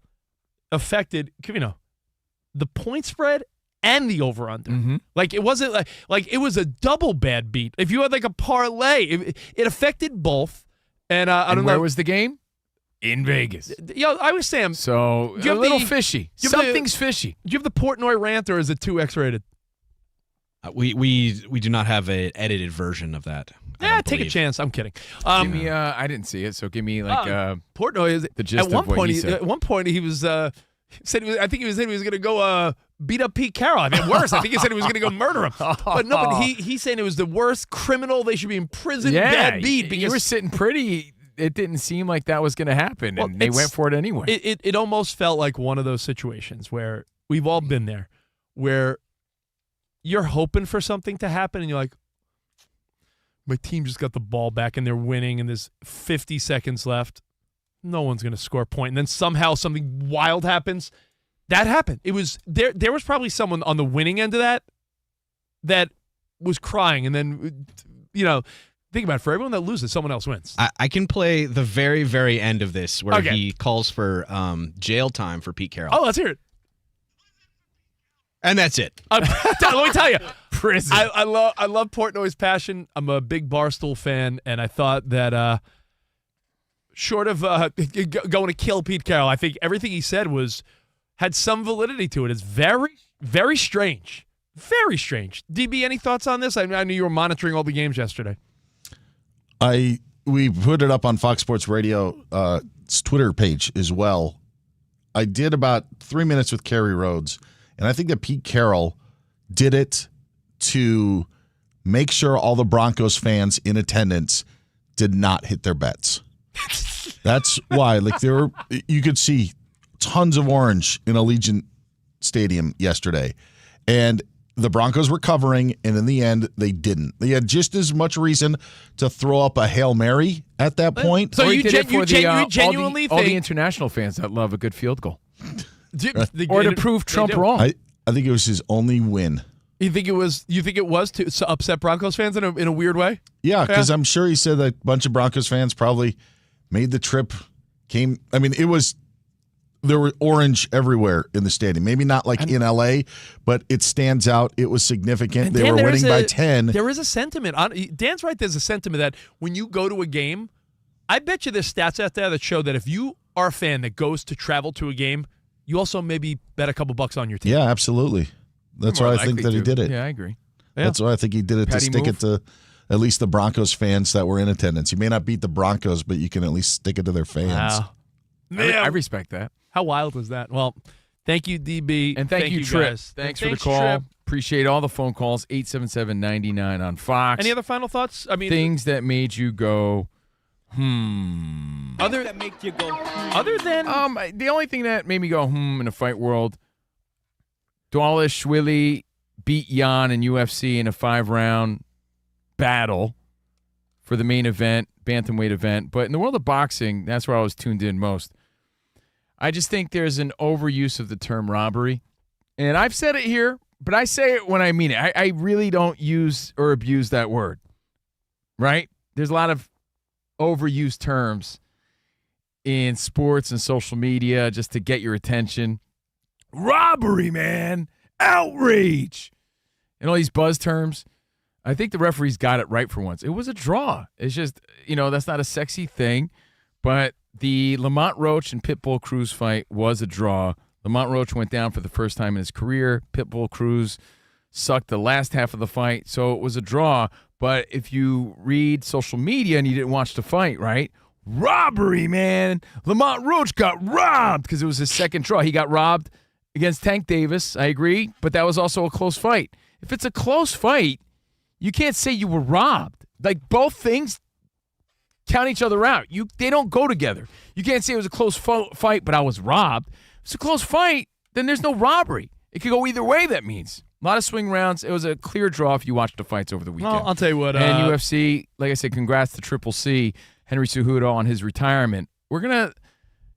affected, the point spread and the over-under. Mm-hmm. Like, it wasn't like it was a double bad beat. If you had like a parlay, it affected both. And I don't know. Where was the game? In Vegas. I was saying. So a little fishy. Something's fishy. Do you have the Portnoy rant, or is it 2X rated? We do not have an edited version of that. Take a chance. I'm kidding. Give me. I didn't see it, so give me Portnoy is the gist at one of what point. he said. At one point, he was said. I think he was saying he was going to go beat up Pete Carroll. I mean, worse. I think he said he was going to go murder him. But no. But he's saying it was the worst criminal. They should be in prison. Bad beat. Because you were sitting pretty. It didn't seem like that was going to happen, and they went for it anyway. It almost felt like one of those situations where we've all been there, where you're hoping for something to happen, and you're like, my team just got the ball back, and they're winning, and there's 50 seconds left. No one's going to score a point. And then somehow something wild happens. That happened. It was there was probably someone on the winning end of that was crying, and then, think about it. For everyone that loses, someone else wins. I can play the very, very end of this where he calls for jail time for Pete Carroll. Oh, let's hear it. And that's it. Let me tell you. Prison. I love Portnoy's passion. I'm a big Barstool fan, and I thought that short of going to kill Pete Carroll, I think everything he said had some validity to it. It's very, very strange. Very strange. DB, any thoughts on this? I knew you were monitoring all the games yesterday. We put it up on Fox Sports Radio Twitter page as well. I did about 3 minutes with Kerry Rhodes, and I think that Pete Carroll did it to make sure all the Broncos fans in attendance did not hit their bets. That's why, you could see tons of orange in Allegiant Stadium yesterday, and the Broncos were covering, and in the end, they didn't. They had just as much reason to throw up a Hail Mary at that point. So you did it for genuinely all the think international fans that love a good field goal, or to prove Trump wrong. I think it was his only win. You think it was to upset Broncos fans in a weird way? Yeah, because I'm sure he said that a bunch of Broncos fans probably made the trip. There were orange everywhere in the stadium. Maybe not like in L.A., but it stands out. It was significant. They were winning by 10. There is a sentiment. Dan's right. There's a sentiment that when you go to a game, I bet you there's stats out there that show that if you are a fan that goes to travel to a game, you also maybe bet a couple bucks on your team. Yeah, absolutely. That's why I think that he did it. Yeah, I agree. That's why I think he did it to stick it to at least the Broncos fans that were in attendance. You may not beat the Broncos, but you can at least stick it to their fans. Wow. I respect that. How wild was that? Well, thank you, DB. And thank you, Trip. Guys. Thanks for the call. Trip. Appreciate all the phone calls. 877-99 on Fox. Any other final thoughts? I mean, things that made you go, Other than the only thing that made me go, in a fight world, Dwalishvili beat Jan in UFC in a 5-round battle for the main event, bantamweight event. But in the world of boxing, that's where I was tuned in most. I just think there's an overuse of the term robbery. And I've said it here, but I say it when I mean it. I really don't use or abuse that word, right? There's a lot of overused terms in sports and social media just to get your attention. Robbery, man. Outrage. And all these buzz terms. I think the referees got it right for once. It was a draw. It's just, that's not a sexy thing, but the Lamont Roach and Pitbull Cruz fight was a draw. Lamont Roach went down for the first time in his career. Pitbull Cruz sucked the last half of the fight, so it was a draw. But if you read social media and you didn't watch the fight, right? Robbery, man. Lamont Roach got robbed because it was his second draw. He got robbed against Tank Davis, I agree, but that was also a close fight. If it's a close fight, you can't say you were robbed. Like, both things count each other out. They don't go together. You can't say it was a close fight, but I was robbed. it's a close fight, then there's no robbery. It could go either way, that means. A lot of swing rounds. It was a clear draw if you watched the fights over the weekend. Well, I'll tell you what. And UFC, like I said, congrats to Triple C, Henry Cejudo, on his retirement. We're going to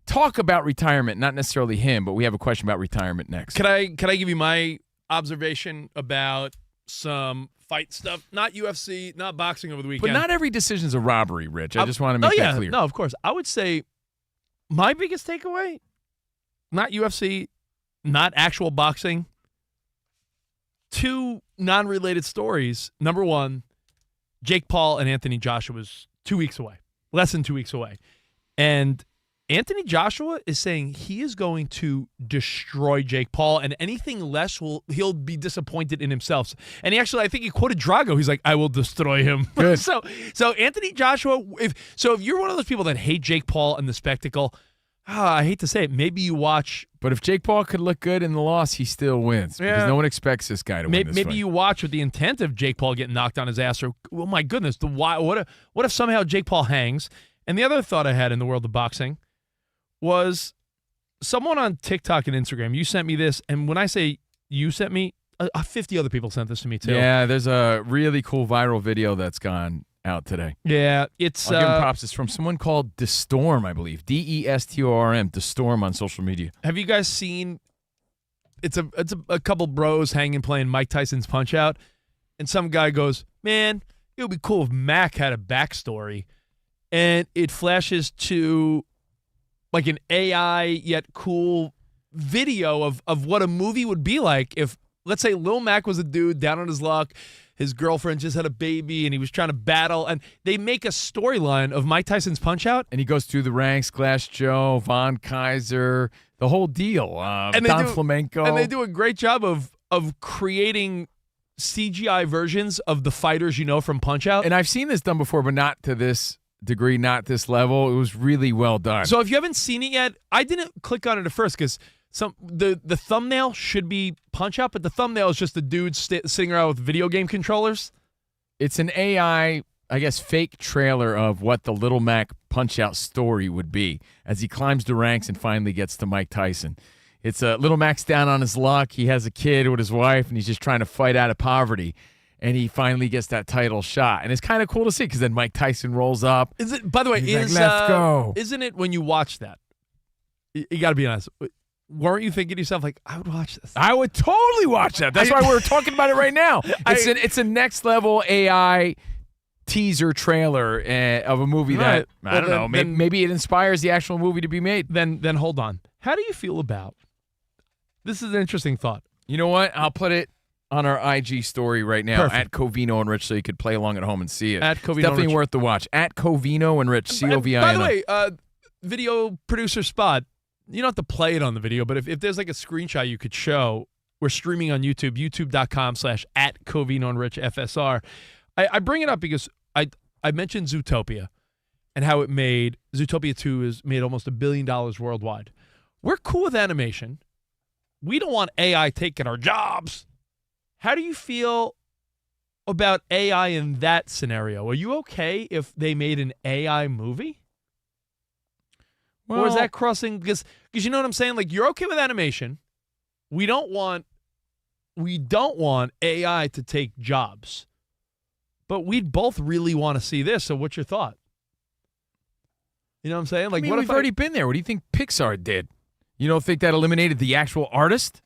talk about retirement, not necessarily him, but we have a question about retirement next. Can I give you my observation about some fight stuff? Not UFC, not boxing over the weekend. But not every decision's a robbery, Rich. I just want to make that clear. No, of course. I would say my biggest takeaway, not UFC, not actual boxing, two non-related stories. Number one, Jake Paul and Anthony Joshua was 2 weeks away, less than 2 weeks away. And Anthony Joshua is saying he is going to destroy Jake Paul, and anything less he'll be disappointed in himself. And he actually, I think he quoted Drago. He's like, "I will destroy him." Good. So Anthony Joshua, if you're one of those people that hate Jake Paul and the spectacle, I hate to say it, maybe you watch. But if Jake Paul could look good in the loss, he still wins because no one expects this guy to win this Maybe fight. you watch with the intent of Jake Paul getting knocked on his ass, or oh my goodness, what if somehow Jake Paul hangs? And the other thought I had in the world of boxing was someone on TikTok and Instagram. You sent me this, and when I say you sent me, 50 other people sent this to me too. Yeah, there's a really cool viral video that's gone out today. Yeah, it's. I'll give him props. It's from someone called Destorm, I believe. DESTORM, Destorm on social media. Have you guys seen? It's a couple bros hanging playing Mike Tyson's Punch-Out, and some guy goes, "Man, it would be cool if Mac had a backstory," and it flashes to like an AI yet cool video of what a movie would be like if, let's say, Lil Mac was a dude down on his luck. His girlfriend just had a baby, and he was trying to battle. And they make a storyline of Mike Tyson's Punch-Out. And he goes through the ranks, Glass Joe, Von Kaiser, the whole deal. Don Flamenco. And they do a great job of creating CGI versions of the fighters you know from Punch-Out. And I've seen this done before, but not to this degree, not this level. It was really well done. So if you haven't seen it yet, I didn't click on it at first because the thumbnail should be Punch-Out, but the thumbnail is just a dude sitting around with video game controllers. It's an AI, I guess, fake trailer of what the Little Mac Punch-Out story would be as he climbs the ranks and finally gets to Mike Tyson. It's Little Mac's down on his luck. He has a kid with his wife, and he's just trying to fight out of poverty. And he finally gets that title shot. And it's kind of cool to see because then Mike Tyson rolls up. Is it? By the way, let's go. Isn't it when you watch that? You got to be honest. Weren't you thinking to yourself, like, I would watch this? I would totally watch that. That's why we're talking about it right now. It's a next level AI teaser trailer of a movie that, I don't know, maybe it inspires the actual movie to be made. Then hold on. How do you feel about, this is an interesting thought. You know what? I'll put it on our IG story right now at Covino and Rich so you could play along at home and see it. At Covino it's definitely Rich. Worth the watch. At Covino and Rich, COVINO. By the way, video producer Spot, you don't have to play it on the video, but if there's like a screenshot you could show, we're streaming on YouTube, youtube.com/at Covino and Rich FSR. I bring it up because I mentioned Zootopia and how Zootopia 2 has made almost $1 billion worldwide. We're cool with animation. We don't want AI taking our jobs. How do you feel about AI in that scenario? Are you okay if they made an AI movie? Well, or is that crossing? Because you know what I'm saying? Like, you're okay with animation. We don't want AI to take jobs. But we'd both really want to see this. So what's your thought? You know what I'm saying? Like, we've already been there. What do you think Pixar did? You don't think that eliminated the actual artist?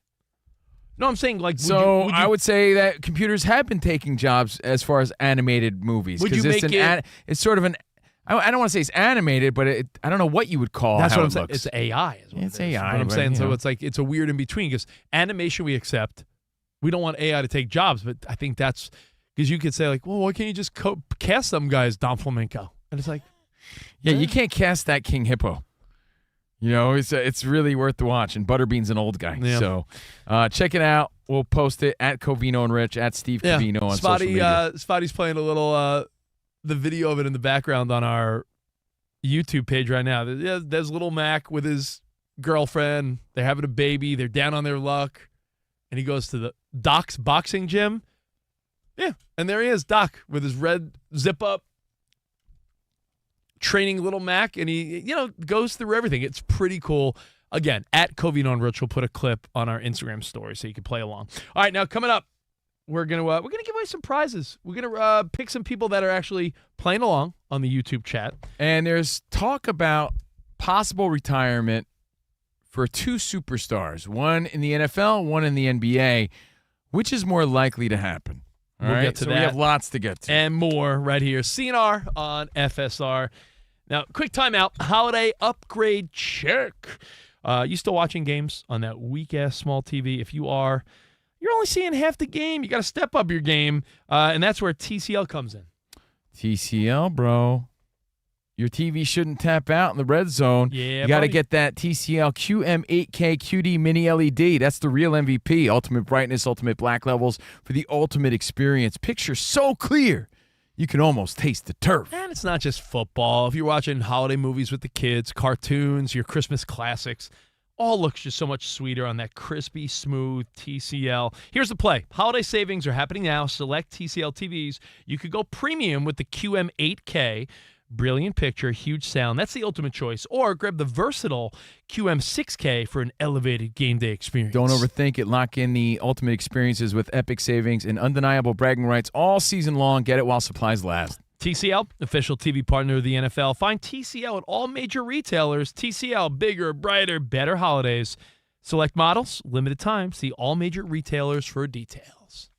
No, I'm saying, like, I would say that computers have been taking jobs as far as animated movies. Would you make it's sort of an, I don't want to say it's animated, but I don't know what you would call that's how what I'm it saying. looks. It's AI. It's AI. What I'm saying. So it's like, it's a weird in between because animation we accept. We don't want AI to take jobs, but I think that's because you could say, like, well, why can't you just cast some guys Don Flamenco? And it's like, yeah, you can't cast that King Hippo. You know, it's really worth the watch. And Butterbean's an old guy. Yeah. So check it out. We'll post it at Covino and Rich, at Steve Covino on social media. Spotty's playing a little the video of it in the background on our YouTube page right now. There's little Mac with his girlfriend. They're having a baby. They're down on their luck. And he goes to the Doc's boxing gym. Yeah, and there he is, Doc, with his red zip-up training Little Mac, and he, goes through everything. It's pretty cool. Again, at Covino and Rich, we'll put a clip on our Instagram story so you can play along. All right, now coming up, we're gonna give away some prizes. We're gonna pick some people that are actually playing along on the YouTube chat. And there's talk about possible retirement for 2 superstars, one in the NFL, one in the NBA. Which is more likely to happen? All right, get to so that. we have lots to get to. And more right here. CNR on FSR. Now, quick timeout. Holiday upgrade check. You still watching games on that weak-ass small TV? If you are, you're only seeing half the game. You got to step up your game, and that's where TCL comes in. TCL, bro. Your TV shouldn't tap out in the red zone. Yeah, you got to buddy. get that TCL QM8K QD Mini LED. That's the real MVP. Ultimate brightness, ultimate black levels for the ultimate experience. Picture so clear, you can almost taste the turf. And it's not just football. If you're watching holiday movies with the kids, cartoons, your Christmas classics, all looks just so much sweeter on that crispy, smooth TCL. Here's the play. Holiday savings are happening now. Select TCL TVs. You could go premium with the QM8K. Brilliant picture, huge sound. That's the ultimate choice. Or grab the versatile QM6K for an elevated game day experience. Don't overthink it. Lock in the ultimate experiences with epic savings and undeniable bragging rights all season long. Get it while supplies last. TCL, official TV partner of the NFL. Find TCL at all major retailers. TCL, bigger, brighter, better holidays. Select models, limited time. See all major retailers for details.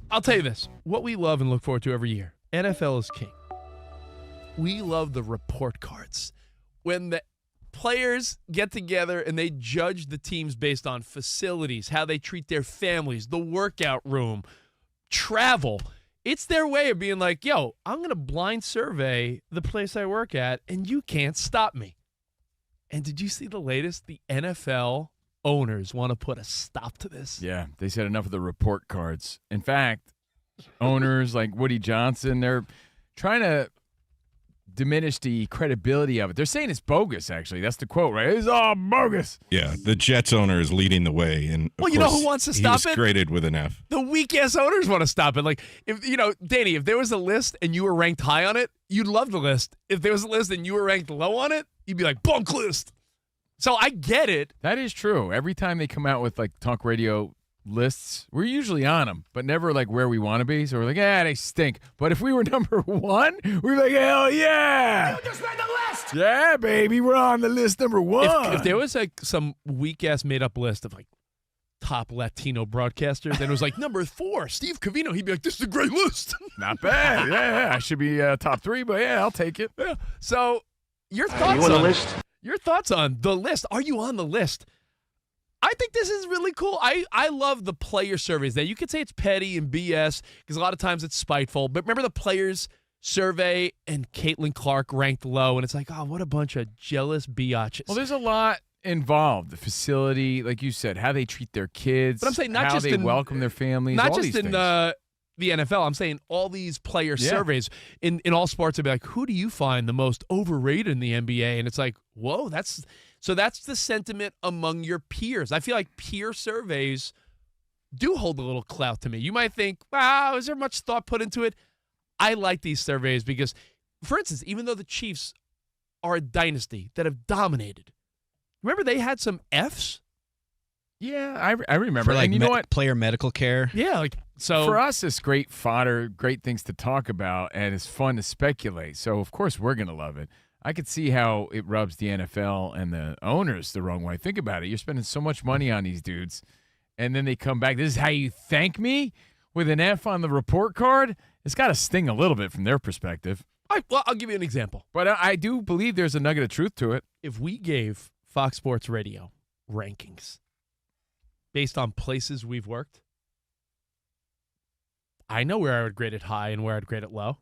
I'll tell you this. What we love and look forward to every year, NFL is king. We love the report cards. When the players get together and they judge the teams based on facilities, how they treat their families, the workout room, travel. It's their way of being like, yo, I'm going to blind survey the place I work at, and you can't stop me. And did you see the latest? The NFL owners want to put a stop to this. Yeah, they said enough of the report cards. In fact, owners like Woody Johnson, they're trying to diminish the credibility of it. They're saying it's bogus, actually. That's the quote, right? It's all bogus. Yeah, the Jets owner is leading the way. And well, you know who wants to stop it? He was graded with an F. The weak-ass owners want to stop it. Like, if Danny, if there was a list and you were ranked high on it, you'd love the list. If there was a list and you were ranked low on it, you'd be like, bunk list. So I get it. That is true. Every time they come out with like talk radio lists, we're usually on them, but never like where we want to be. So we're like, they stink. But if we were number one, we're like, hell yeah. You just made the list. Yeah, baby, we're on the list number one. If there was like some weak-ass made-up list of like top Latino broadcasters, and it was like number 4, Steve Covino, he'd be like, this is a great list. Not bad. Yeah, I should be top 3, but yeah, I'll take it. Yeah. So your thoughts you on on the list? Your thoughts on the list. Are you on the list? I think this is really cool. I love the player surveys. Now, you could say it's petty and BS because a lot of times it's spiteful. But remember the players survey and Caitlin Clark ranked low, and it's like, oh, what a bunch of jealous biatches. Well, there's a lot involved. The facility, like you said, how they treat their kids. But I'm saying not how just they in, welcome their families. Not all just these in things. The NFL. I'm saying all these player surveys in all sports would be like, who do you find the most overrated in the NBA? And it's like, whoa, that's the sentiment among your peers. I feel like peer surveys do hold a little clout to me. You might think, wow, is there much thought put into it? I like these surveys because, for instance, even though the Chiefs are a dynasty that have dominated, remember they had some Fs? Yeah, I remember. For like and you know what? player medical care. Yeah, like so For us, it's great fodder, great things to talk about, and it's fun to speculate. So, of course, we're going to love it. I could see how it rubs the NFL and the owners the wrong way. Think about it. You're spending so much money on these dudes, and then they come back. This is how you thank me with an F on the report card? It's got to sting a little bit from their perspective. Well, I'll give you an example. But I do believe there's a nugget of truth to it. If we gave Fox Sports Radio rankings based on places we've worked, I know where I would grade it high and where I'd grade it low.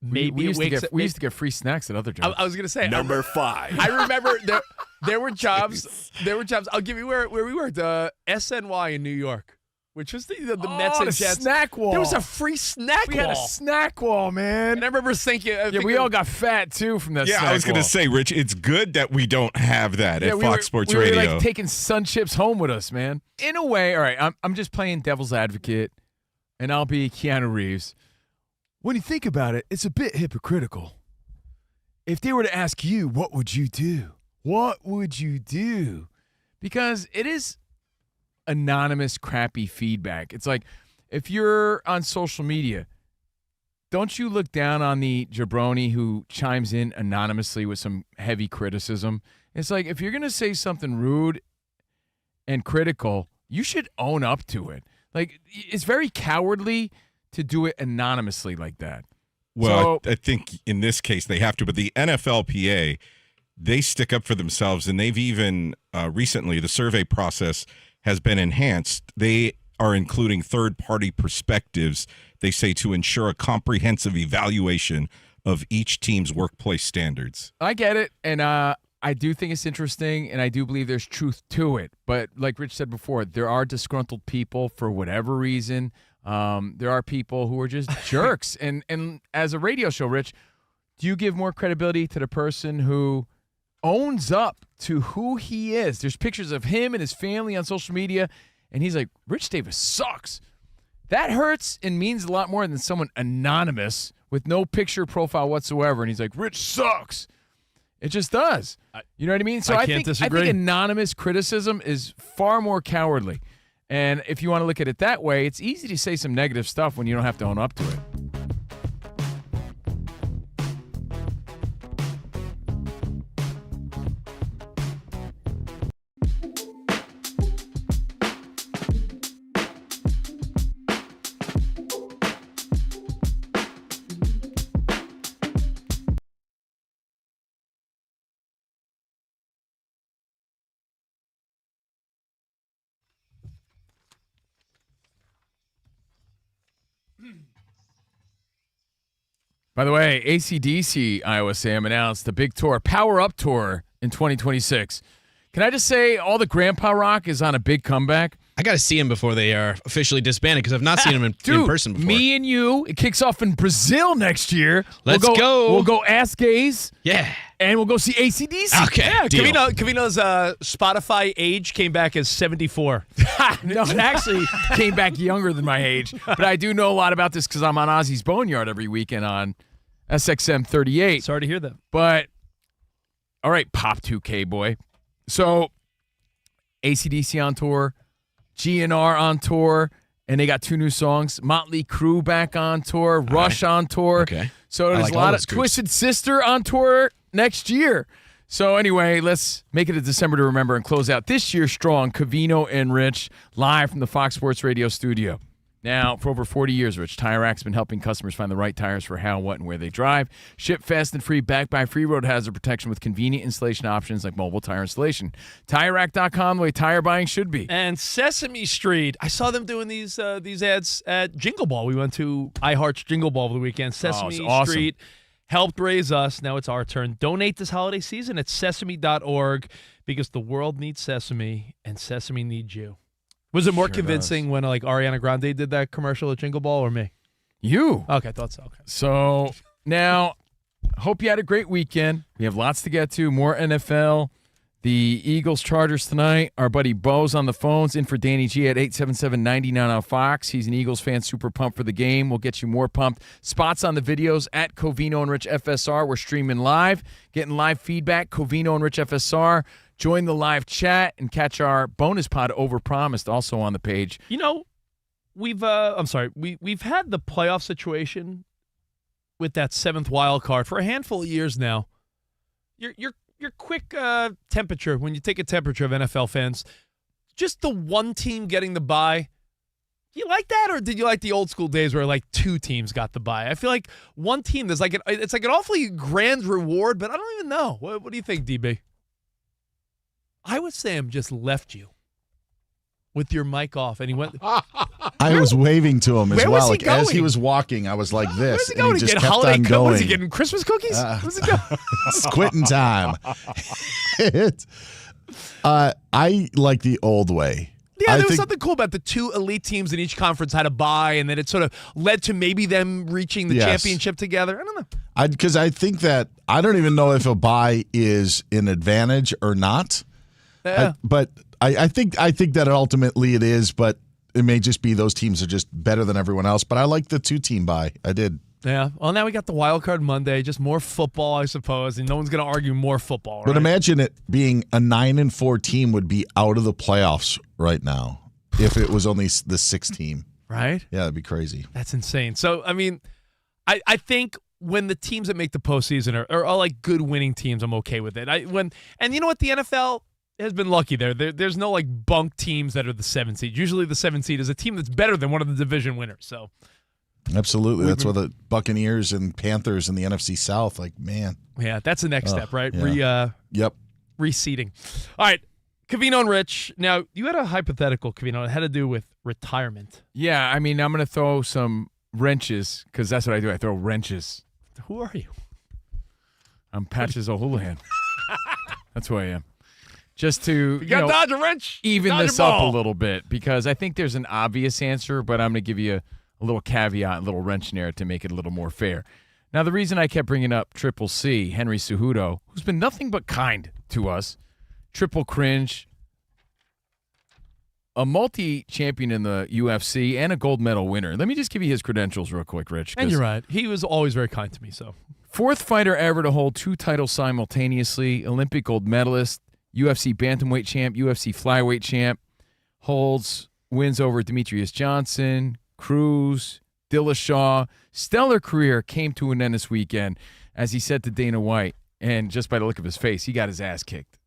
Maybe we used to get free snacks at other jobs. I was going to say Number 5. I remember there were jobs. There were jobs. I'll give you where we worked. SNY in New York, which was the Mets and the Jets. snack wall. There was a free snack We wall. had a snack wall, man. And I remember thinking, we all got fat too from that. Yeah, snack I was going wall. to say, Rich, it's good that we don't have that at we Fox were, Sports we Radio. were like taking Sun Chips home with us, man. In a way, all right, I'm just playing devil's advocate, and I'll be Keanu Reeves. When you think about it, it's a bit hypocritical. If they were to ask you, what would you do? What would you do? Because it is anonymous, crappy feedback. It's like if you're on social media, don't you look down on the jabroni who chimes in anonymously with some heavy criticism? It's like if you're going to say something rude and critical, you should own up to it. Like, it's very cowardly to do it anonymously like that. Well, I think in this case they have to, but the NFLPA, they stick up for themselves, and they've even recently, the survey process has been enhanced. They are including third-party perspectives, they say, to ensure a comprehensive evaluation of each team's workplace standards. I get it, and I do think it's interesting, and I do believe there's truth to it. But like Rich said before, there are disgruntled people for whatever reason. There are people who are just jerks. And as a radio show, Rich, do you give more credibility to the person who owns up to who he is? There's pictures of him and his family on social media, and he's like, Rich Davis sucks. That hurts and means a lot more than someone anonymous with no picture profile whatsoever, and he's like, Rich sucks. It just does. You know what I mean? So I can't think disagree. anonymous criticism is far more cowardly. And if you want to look at it that way, it's easy to say some negative stuff when you don't have to own up to it. By the way, AC/DC, Iowa Sam, announced the big tour, Power Up Tour in 2026. Can I just say all the grandpa rock is on a big comeback? I got to see him before they are officially disbanded because I've not seen him in person before. Me and you, it kicks off in Brazil next year. Let's go. We'll go Ask Gaze. Yeah. And we'll go see AC/DC. Okay. Yeah, deal. Covino's Spotify age came back as 74. No, it actually came back younger than my age. But I do know a lot about this because I'm on Ozzy's Boneyard every weekend on SXM 38. Sorry to hear that. But, all right, Pop 2K boy. So, AC/DC on tour, GNR on tour, and they got 2 new songs. Motley Crue back on tour, Rush on tour. Okay. So there's like a all lot those of groups. Twisted Sister on tour next year. So anyway, let's make it a December to remember and close out this year strong. Covino and Rich live from the Fox Sports Radio studio. Now, for over 40 years, Rich, Tire Rack's been helping customers find the right tires for how, what, and where they drive. Ship fast and free, backed by free road hazard protection with convenient installation options like mobile tire installation. TireRack.com, the way tire buying should be. And Sesame Street, I saw them doing these ads at Jingle Ball. We went to iHeart's Jingle Ball over the weekend. Sesame it's awesome. Street helped raise us. Now it's our turn. Donate this holiday season at sesame.org because the world needs Sesame and Sesame needs you. Was it more Sure convincing when like Ariana Grande did that commercial at Jingle Ball or me? You. Okay, I thought so. Okay. So now, hope you had a great weekend. We have lots to get to. More NFL. The Eagles Chargers tonight. Our buddy Bo's on the phones in for Danny G at 877-99 on Fox. He's an Eagles fan, super pumped for the game. We'll get you more pumped. Spots on the videos at Covino and Rich FSR. We're streaming live, getting live feedback. Covino and Rich FSR. Join the live chat and catch our bonus pod Overpromised also on the page. You know, we've had the playoff situation with that 7th wild card for a handful of years now. Your quick temperature, when you take a temperature of NFL fans, just the one team getting the bye, do you like that, or did you like the old school days where like 2 teams got the bye? I feel like one team, it's like an awfully grand reward, but I don't even know. What do you think, DB? I would say Sam just left you with your mic off, and he went. I was waving to him as Where well. was he Like as he going? was walking, I was like this, Where's he and going he to just get kept holiday on coat? going. Was he getting Christmas cookies? Where's he going? It's quitting time. I like the old way. Yeah, I there was think- something cool about the 2 elite teams in each conference had a bye, and then it sort of led to maybe them reaching the Yes. championship together. I don't know. Because I think that I don't even know if a bye is an advantage or not. Yeah. I think that ultimately it is, but it may just be those teams are just better than everyone else. But I like the 2-team bye. I did. Yeah. Well, now we got the wild card Monday, just more football, I suppose, and no one's going to argue more football. Right? But imagine it being a 9-4 team would be out of the playoffs right now if it was only the 6th team. Right? Yeah, that'd be crazy. That's insane. So, I mean, I think when the teams that make the postseason are like good winning teams, I'm okay with it. And you know what? The NFL has been lucky there. There's no like bunk teams that are the 7 seed. Usually the 7 seed is a team that's better than one of the division winners. So Absolutely. That's why the Buccaneers and Panthers in the NFC South, like, man. yeah, that's the next step, right? Yeah. Yep. Reseeding. All right. Covino and Rich. Now, you had a hypothetical, Covino. It had to do with retirement. Yeah, I mean, I'm going to throw some wrenches because that's what I do. I throw wrenches. Who are you? I'm Patches O'Houlihan. That's who I am. Just to You got dodge a wrench. even dodge this a up a ball. little bit because I think there's an obvious answer, but I'm going to give you a little caveat, a little wrench in there to make it a little more fair. Now, the reason I kept bringing up Triple C, Henry Cejudo, who's been nothing but kind to us, triple cringe, a multi-champion in the UFC, and a gold medal winner. Let me just give you his credentials real quick, Rich. And you're right. He was always very kind to me. So 4th fighter ever to hold 2 titles simultaneously, Olympic gold medalist, UFC bantamweight champ, UFC flyweight champ, holds wins over Demetrius Johnson, Cruz, Dillashaw. Stellar career came to an end this weekend, as he said to Dana White, and just by the look of his face, he got his ass kicked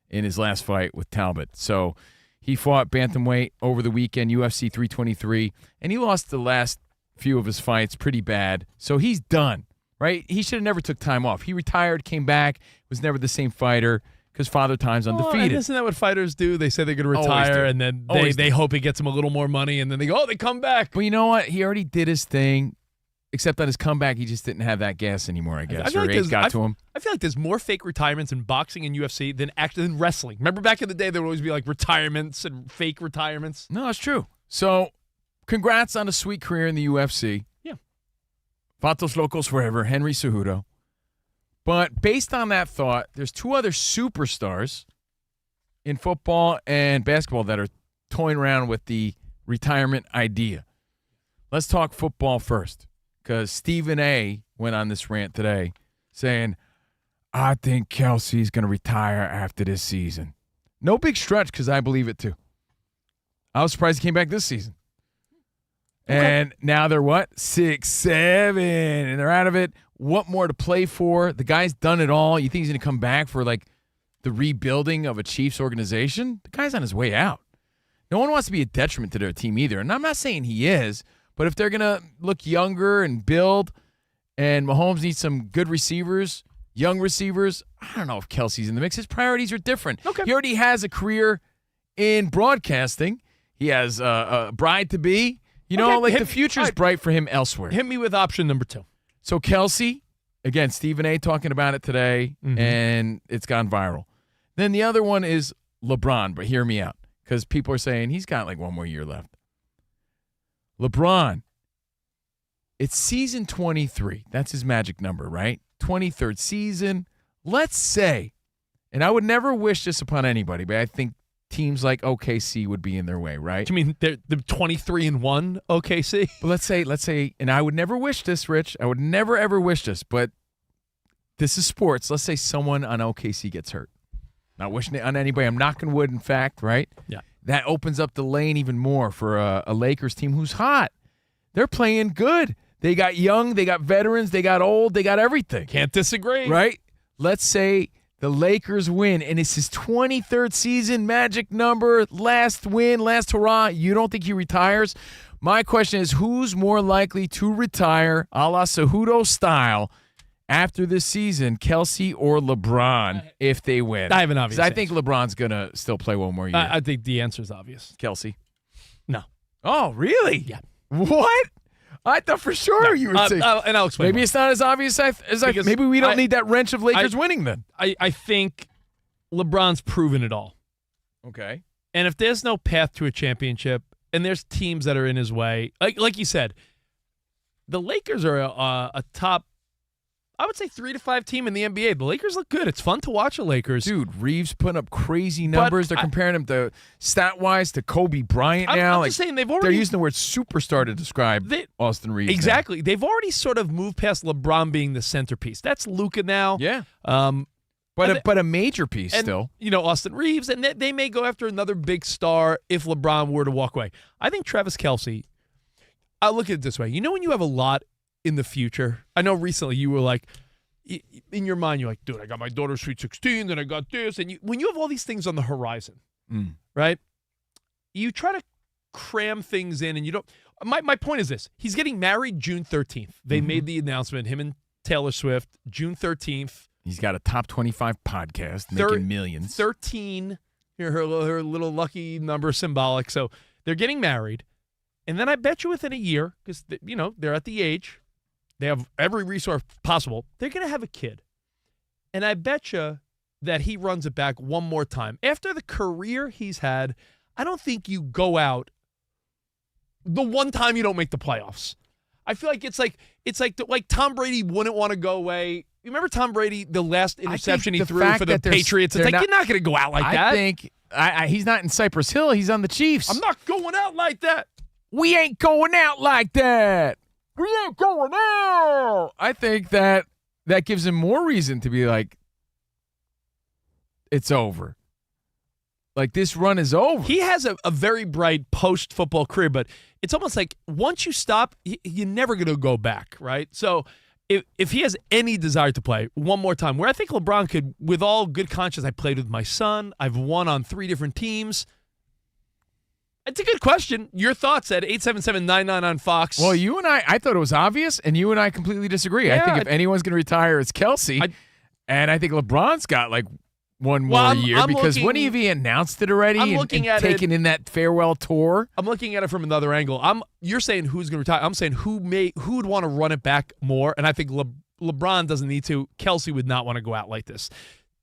in his last fight with Talbot. So he fought bantamweight over the weekend, UFC 323, and he lost the last few of his fights pretty bad. So he's done, right? He should have never took time off. He retired, came back, was never the same fighter because Father Time's undefeated. Isn't that what fighters do? They say they're going to Always retire, do. and then Always they do. hope it gets them a little more money, and then they go, they come back. But you know what? He already did his thing, except on his comeback, he just didn't have that gas anymore, I guess. feel Or like age got to him. I feel like there's more fake retirements in boxing and UFC than wrestling. Remember back in the day, there would always be like retirements and fake retirements. No, it's true. So congrats on a sweet career in the UFC. Yeah. Vatos Locos forever, Henry Cejudo. But based on that thought, there's 2 other superstars in football and basketball that are toying around with the retirement idea. Let's talk football first, because Stephen A. went on this rant today saying, I think Kelsey's going to retire after this season. No big stretch, because I believe it too. I was surprised he came back this season. And now they're what? 6-7, and they're out of it. What more to play for? The guy's done it all. You think he's going to come back for like the rebuilding of a Chiefs organization? The guy's on his way out. No one wants to be a detriment to their team either. And I'm not saying he is, but if they're going to look younger and build, and Mahomes needs some good receivers, young receivers, I don't know if Kelsey's in the mix. His priorities are different. Okay. He already has a career in broadcasting. He has a bride-to-be. You know, Okay, the future's bright for him elsewhere. Hit me with option number 2. So Kelsey, again, Stephen A. talking about it today, and it's gone viral. Then the other one is LeBron, but hear me out, because people are saying he's got like 1 more year left. LeBron, it's season 23. That's his magic number, right? 23rd season. Let's say, and I would never wish this upon anybody, but I think teams like OKC would be in their way, right? Do you mean they're 23-1 OKC? But let's say, and I would never wish this, Rich. I would never, ever wish this, but this is sports. Let's say someone on OKC gets hurt. Not wishing it on anybody. I'm knocking wood, in fact, right? Yeah. That opens up the lane even more for a Lakers team who's hot. They're playing good. They got young, they got veterans, they got old, they got everything. Can't disagree. Right? Let's say the Lakers win, and it's his 23rd season, magic number, last win, last hurrah. You don't think he retires? My question is, who's more likely to retire, a la Cejudo style, after this season, Kelsey or LeBron, if they win? I have an obvious I think LeBron's going to still play one more year. I think the answer is obvious. Kelsey? No. Oh, really? Yeah. What? I thought for sure you would say. And I'll explain. Maybe why. it's not as obvious as I. Maybe we don't need that wrench of Lakers winning then. I think LeBron's proven it all. Okay. And if there's no path to a championship, and there's teams that are in his way, like you said, the Lakers are a top, I would say 3 to 5 team in the NBA. The Lakers look good. It's fun to watch the Lakers. Dude, Reeves putting up crazy numbers. They're comparing him to stat-wise to Kobe Bryant now. I'm just saying they're using the word superstar to describe Austin Reeves. Exactly. Now. They've already sort of moved past LeBron being the centerpiece. That's Luka now. Yeah. But a major piece still. Austin Reeves, and they may go after another big star if LeBron were to walk away. I think Travis Kelce, I'll look at it this way. When you have a lot in the future, I know recently you were like, in your mind, you're like, dude, I got my daughter's Sweet 16, then I got this. And when you have all these things on the horizon, right, you try to cram things in, and you don't. My point is this. He's getting married June 13th. They made the announcement, him and Taylor Swift, June 13th. He's got a top 25 podcast making millions. 13, her little lucky number symbolic. So they're getting married. And then I bet you within a year, because, they're at the age, they have every resource possible, they're going to have a kid. And I bet you that he runs it back one more time. After the career he's had, I don't think you go out the one time you don't make the playoffs. I feel like it's like Tom Brady wouldn't want to go away. You remember Tom Brady, the last interception he threw for the Patriots? It's like, you're not going to go out like that. I think he's not in Cypress Hill. He's on the Chiefs. I'm not going out like that. We ain't going out like that. We ain't going out. I think that gives him more reason to be like, it's over. Like, this run is over. He has a very bright post-football career, but it's almost like once you stop, you're never going to go back, right? So if he has any desire to play one more time, where I think LeBron could, with all good conscience, I played with my son, I've won on 3 different teams. It's a good question. Your thoughts at 877-99 on Fox. Well, you and I thought it was obvious, and you and I completely disagree. Yeah, I think if anyone's going to retire, it's Kelsey. And I think LeBron's got like one more year because when he announced it already and taken in that farewell tour. I'm looking at it from another angle. You're saying who's going to retire. I'm saying who would want to run it back more, and I think LeBron doesn't need to. Kelsey would not want to go out like this.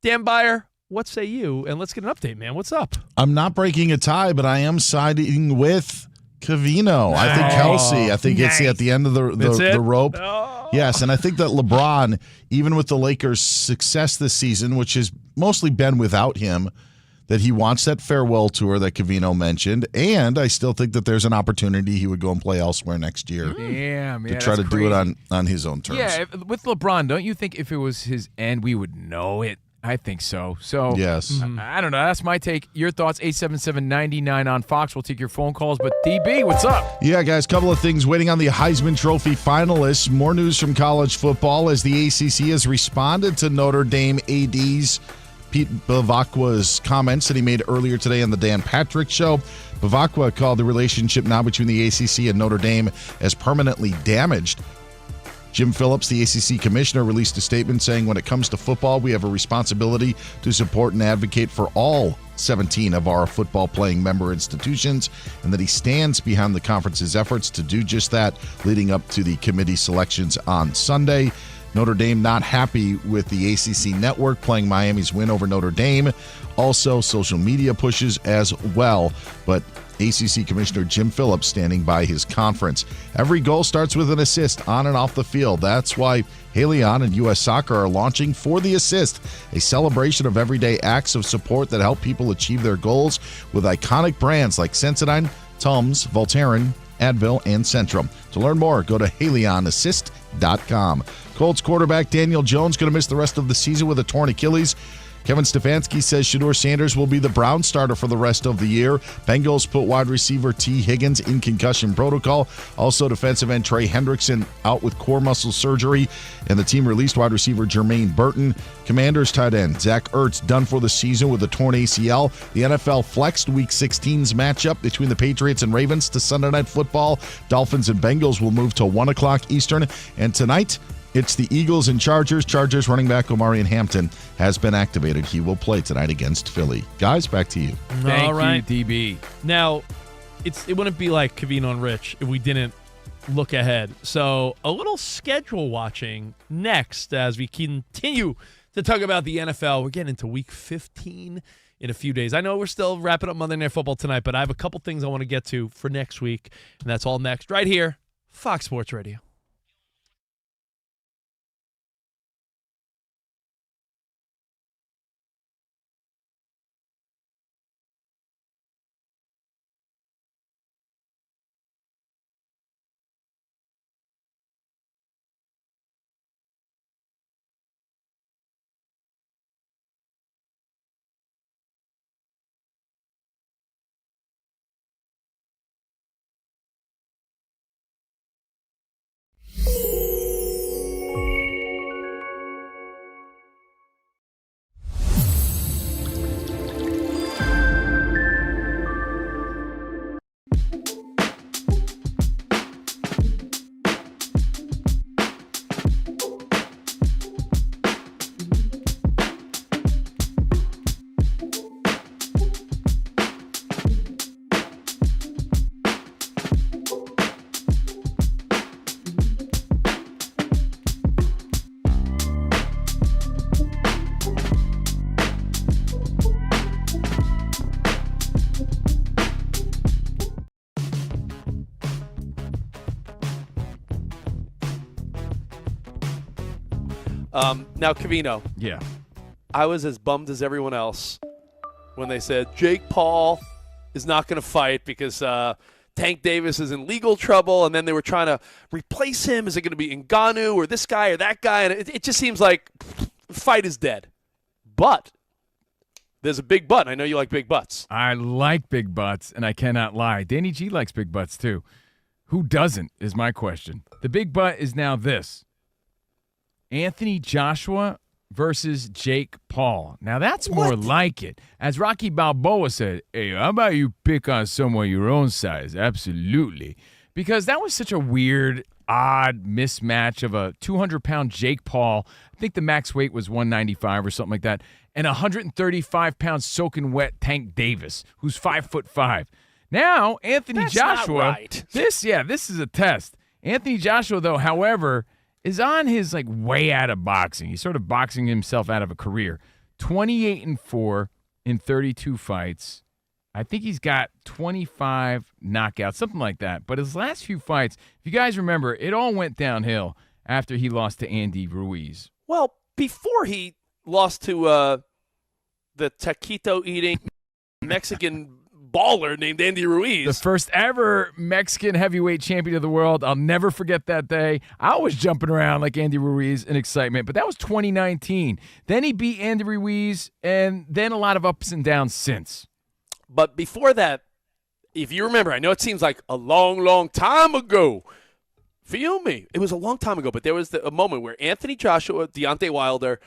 Dan Byer, what say you? And let's get an update, man. What's up? I'm not breaking a tie, but I am siding with Covino. I think Kelsey. I think it's at the end of the rope. Oh. Yes, and I think that LeBron, even with the Lakers' success this season, which has mostly been without him, that he wants that farewell tour that Covino mentioned, and I still think that there's an opportunity he would go and play elsewhere next year. Yeah, man, to try to do it on his own terms. Yeah, with LeBron, don't you think if it was his end, we would know it? I think so. So yes. I don't know. That's my take. Your thoughts, 877-99 on Fox. We'll take your phone calls. But DB, what's up? Yeah, guys, couple of things waiting on the Heisman Trophy finalists. More news from college football as the ACC has responded to Notre Dame AD's Pete Bavacqua's comments that he made earlier today on the Dan Patrick Show. Bavacqua called the relationship now between the ACC and Notre Dame as permanently damaged. Jim Phillips, the ACC commissioner, released a statement saying, when it comes to football, we have a responsibility to support and advocate for all 17 of our football-playing member institutions, and that he stands behind the conference's efforts to do just that leading up to the committee selections on Sunday. Notre Dame not happy with the ACC network playing Miami's win over Notre Dame. Also, social media pushes as well, but ACC Commissioner Jim Phillips standing by his conference. Every goal starts with an assist on and off the field. That's why Haleon and U.S. Soccer are launching For the Assist, a celebration of everyday acts of support that help people achieve their goals with iconic brands like Sensodyne, Tums, Voltaren, Advil, and Centrum. To learn more, go to HaleonAssist.com. Colts quarterback Daniel Jones going to miss the rest of the season with a torn Achilles. Kevin Stefanski says Shedeur Sanders will be the Browns starter for the rest of the year. Bengals put wide receiver T. Higgins in concussion protocol. Also, defensive end Trey Hendrickson out with core muscle surgery. And the team released wide receiver Jermaine Burton. Commanders tight end Zach Ertz done for the season with a torn ACL. The NFL flexed Week 16's matchup between the Patriots and Ravens to Sunday Night Football. Dolphins and Bengals will move to 1 o'clock Eastern. And tonight, it's the Eagles and Chargers. Chargers running back Omarion Hampton has been activated. He will play tonight against Philly. Guys, back to you. Thank All right. you, DB. Now, it wouldn't be like Covino and Rich if we didn't look ahead. So a little schedule watching next as we continue to talk about the NFL. We're getting into Week 15 in a few days. I know we're still wrapping up Monday Night Football tonight, but I have a couple things I want to get to for next week, and that's all next right here, Fox Sports Radio. Now, Covino. Yeah. I was as bummed as everyone else when they said Jake Paul is not going to fight because Tank Davis is in legal trouble, and then they were trying to replace him. Is it going to be Ngannou or this guy or that guy? And it just seems like fight is dead. But there's a big but. I know you like big butts. I like big butts, and I cannot lie. Danny G likes big butts, too. Who doesn't is my question. The big butt is now this. Anthony Joshua versus Jake Paul. Now, that's more like it. As Rocky Balboa said, hey, how about you pick on someone your own size? Absolutely. Because that was such a weird, odd mismatch of a 200-pound Jake Paul. I think the max weight was 195 or something like that. And a 135-pound soaking wet Tank Davis, who's 5'5". Now, Anthony Joshua. Not right. This is a test. Anthony Joshua, though, however, is on his way out of boxing. He's sort of boxing himself out of a career. 28-4 in 32 fights. I think he's got 25 knockouts, something like that. But his last few fights, if you guys remember, it all went downhill after he lost to Andy Ruiz. Well, before he lost to the taquito-eating Mexican baller named Andy Ruiz. The first ever Mexican heavyweight champion of the world. I'll never forget that day. I was jumping around like Andy Ruiz in excitement, but that was 2019. Then he beat Andy Ruiz, and then a lot of ups and downs since. But before that, if you remember, I know it seems like a long, long time ago. Feel me? It was a long time ago, but there was a moment where Anthony Joshua, Deontay Wilder,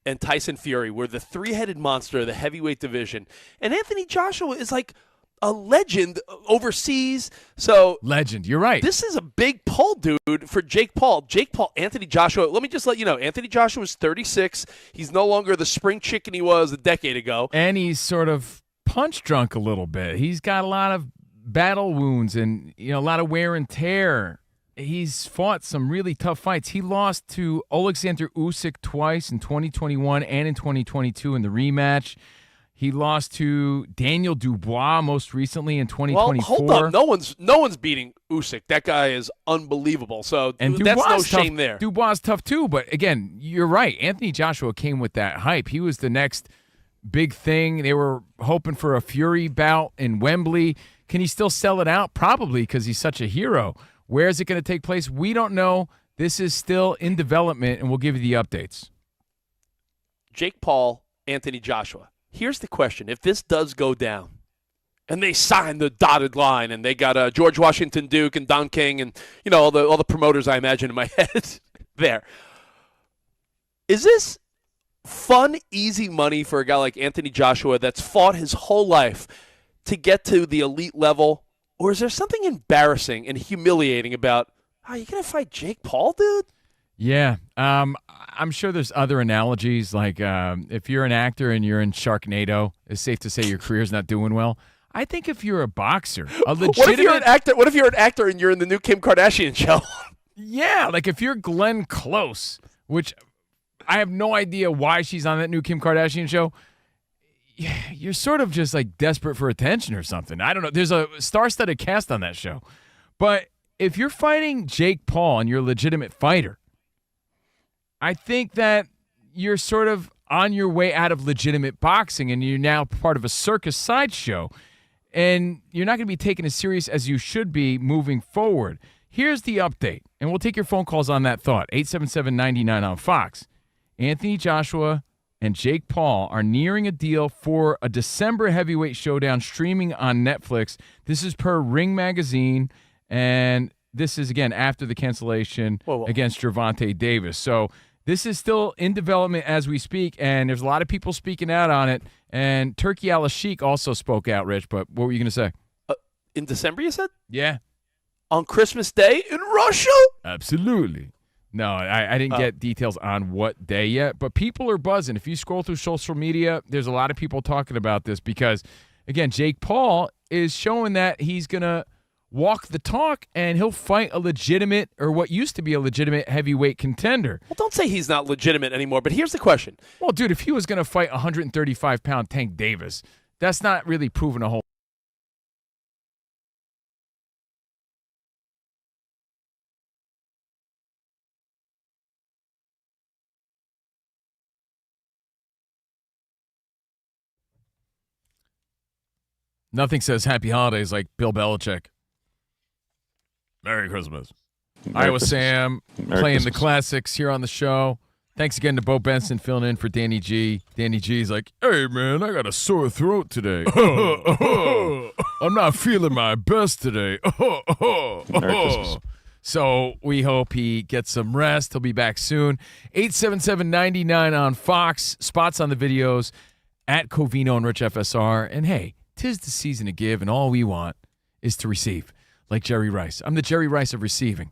and Tyson Fury were the three-headed monster of the heavyweight division. And Anthony Joshua is like a legend overseas. So legend, you're right. This is a big pull, dude, for Jake Paul. Anthony Joshua, let me just let you know, Anthony Joshua is 36. He's no longer the spring chicken he was a decade ago. And he's sort of punch drunk a little bit. He's got a lot of battle wounds and a lot of wear and tear. He's fought some really tough fights. He lost to Alexander Usyk twice in 2021 and in 2022 in the rematch. He lost to Daniel Dubois most recently in 2024. Well, hold up. No one's beating Usyk. That guy is unbelievable. So and that's no tough. shame there. Dubois is tough too, but again, you're right. Anthony Joshua came with that hype. He was the next big thing. They were hoping for a Fury bout in Wembley. Can he still sell it out? Probably, because he's such a hero. Where is it going to take place? We don't know. This is still in development, and we'll give you the updates. Jake Paul Anthony Joshua. Here's the question. If this does go down, and they sign the dotted line, and they got George Washington Duke and Don King and, all the promoters I imagine in my head there. Is this fun, easy money for a guy like Anthony Joshua that's fought his whole life to get to the elite level? Or is there something embarrassing and humiliating about, you going to fight Jake Paul, dude? Yeah. I'm sure there's other analogies. Like if you're an actor and you're in Sharknado, it's safe to say your career's not doing well. I think if you're a boxer, a legitimate... What if you're an actor and you're in the new Kim Kardashian show? Yeah, like if you're Glenn Close, which I have no idea why she's on that new Kim Kardashian show, you're sort of just like desperate for attention or something. I don't know. There's a star-studded cast on that show. But if you're fighting Jake Paul and you're a legitimate fighter, I think that you're sort of on your way out of legitimate boxing and you're now part of a circus sideshow. And you're not going to be taken as serious as you should be moving forward. Here's the update, and we'll take your phone calls on that thought. 877-99 on Fox. Anthony Joshua and Jake Paul are nearing a deal for a December heavyweight showdown streaming on Netflix. This is per Ring Magazine, and this is, again, after the cancellation against Gervonta Davis. So this is still in development as we speak, and there's a lot of people speaking out on it. And Turkey Al-Sheikh also spoke out, Rich, but what were you going to say? In December, you said? Yeah. On Christmas Day in Russia? Absolutely. No, I didn't get details on what day yet, but people are buzzing. If you scroll through social media, there's a lot of people talking about this because, again, Jake Paul is showing that he's going to walk the talk and he'll fight a legitimate, or what used to be a legitimate heavyweight contender. Well, don't say he's not legitimate anymore, but here's the question. Well, dude, if he was going to fight 135-pound Tank Davis, that's not really proving a whole. Nothing says happy holidays like Bill Belichick. Merry Christmas. Iowa Sam playing the classics here on the show. Thanks again to Bo Benson filling in for Danny G. Danny G's like, hey, man, I got a sore throat today. I'm not feeling my best today. So we hope he gets some rest. He'll be back soon. 877-99 on Fox. Spots on the videos at Covino and Rich FSR. And, hey, 'tis the season to give, and all we want is to receive. Like Jerry Rice. I'm the Jerry Rice of receiving.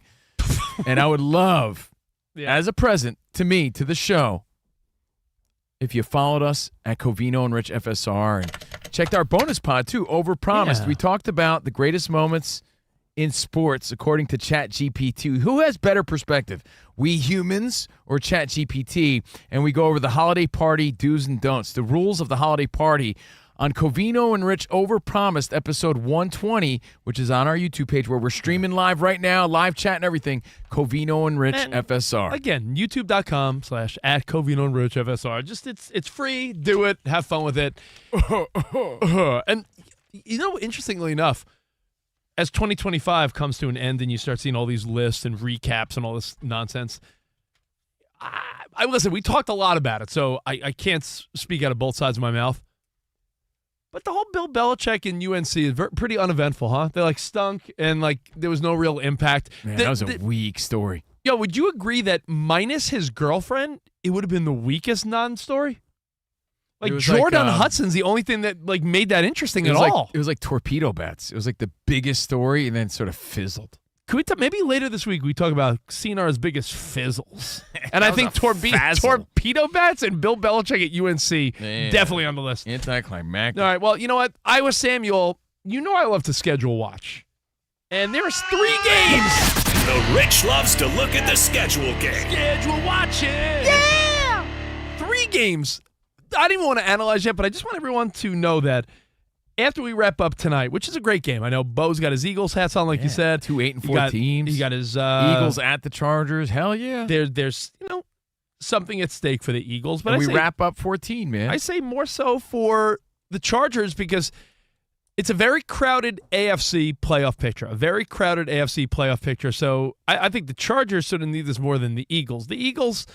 And I would love, as a present to me, to the show, if you followed us at Covino and Rich FSR and checked our bonus pod, too, Overpromised. Yeah. We talked about the greatest moments in sports, according to ChatGPT. Who has better perspective, we humans or ChatGPT? And we go over the holiday party do's and don'ts, the rules of the holiday party on Covino and Rich Overpromised, episode 120, which is on our YouTube page where we're streaming live right now, live chat and everything, Covino and Rich FSR. Again, youtube.com/at Covino and Rich FSR. Just, it's free. Do it. Have fun with it. And, interestingly enough, as 2025 comes to an end and you start seeing all these lists and recaps and all this nonsense, I listen, we talked a lot about it, so I can't speak out of both sides of my mouth. But the whole Bill Belichick and UNC is pretty uneventful, huh? They stunk and there was no real impact. Man, that was a weak story. Yo, would you agree that minus his girlfriend, it would have been the weakest non-story? Jordan Hudson's the only thing that made that interesting at all. It was like torpedo bats. It was like the biggest story and then sort of fizzled. Could we maybe later this week we talk about CNR's biggest fizzles? And I think torpedo bats and Bill Belichick at UNC definitely on the list. Anticlimactic. All right, well, you know what? Iowa Samuel, I love to schedule watch. And there's 3 games. The Rich loves to look at the schedule game. Schedule watching. Yeah! 3 games. I don't even want to analyze yet, but I just want everyone to know that after we wrap up tonight, which is a great game. I know Bo's got his Eagles hats on, like you said. 2 8-4 teams. He got his Eagles at the Chargers. Hell yeah. There's something at stake for the Eagles. But we wrap up 14, man. I say more so for the Chargers because it's a very crowded AFC playoff picture. So I think the Chargers sort of need this more than the Eagles. The Eagles,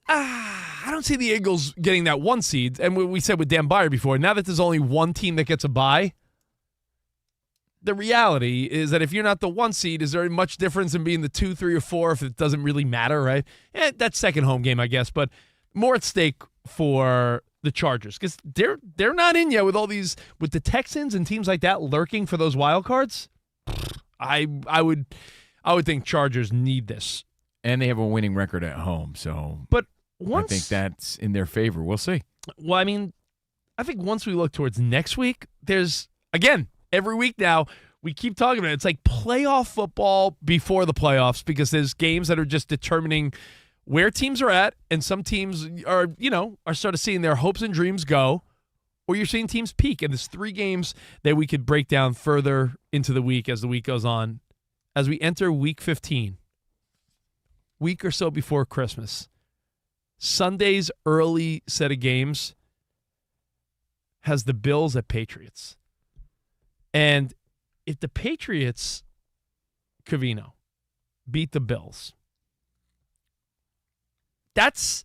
I don't see the Eagles getting that 1 seed. And we said with Dan Byer before, now that there's only one team that gets a bye, the reality is that if you're not the 1 seed, is there much difference in being the 2, 3, or 4 if it doesn't really matter, right? That's second home game, I guess, but more at stake for the Chargers because they're not in yet with all these with the Texans and teams like that lurking for those wild cards. I would think Chargers need this, and they have a winning record at home, so but I think that's in their favor. We'll see. Well, I mean, I think once we look towards next week, there's again. Every week now, we keep talking about it. It's like playoff football before the playoffs because there's games that are just determining where teams are at, and some teams are sort of seeing their hopes and dreams go, or you're seeing teams peak. And there's 3 games that we could break down further into the week as the week goes on. As we enter week 15, week or so before Christmas, Sunday's early set of games has the Bills at Patriots. And if the Patriots, Covino, beat the Bills, that's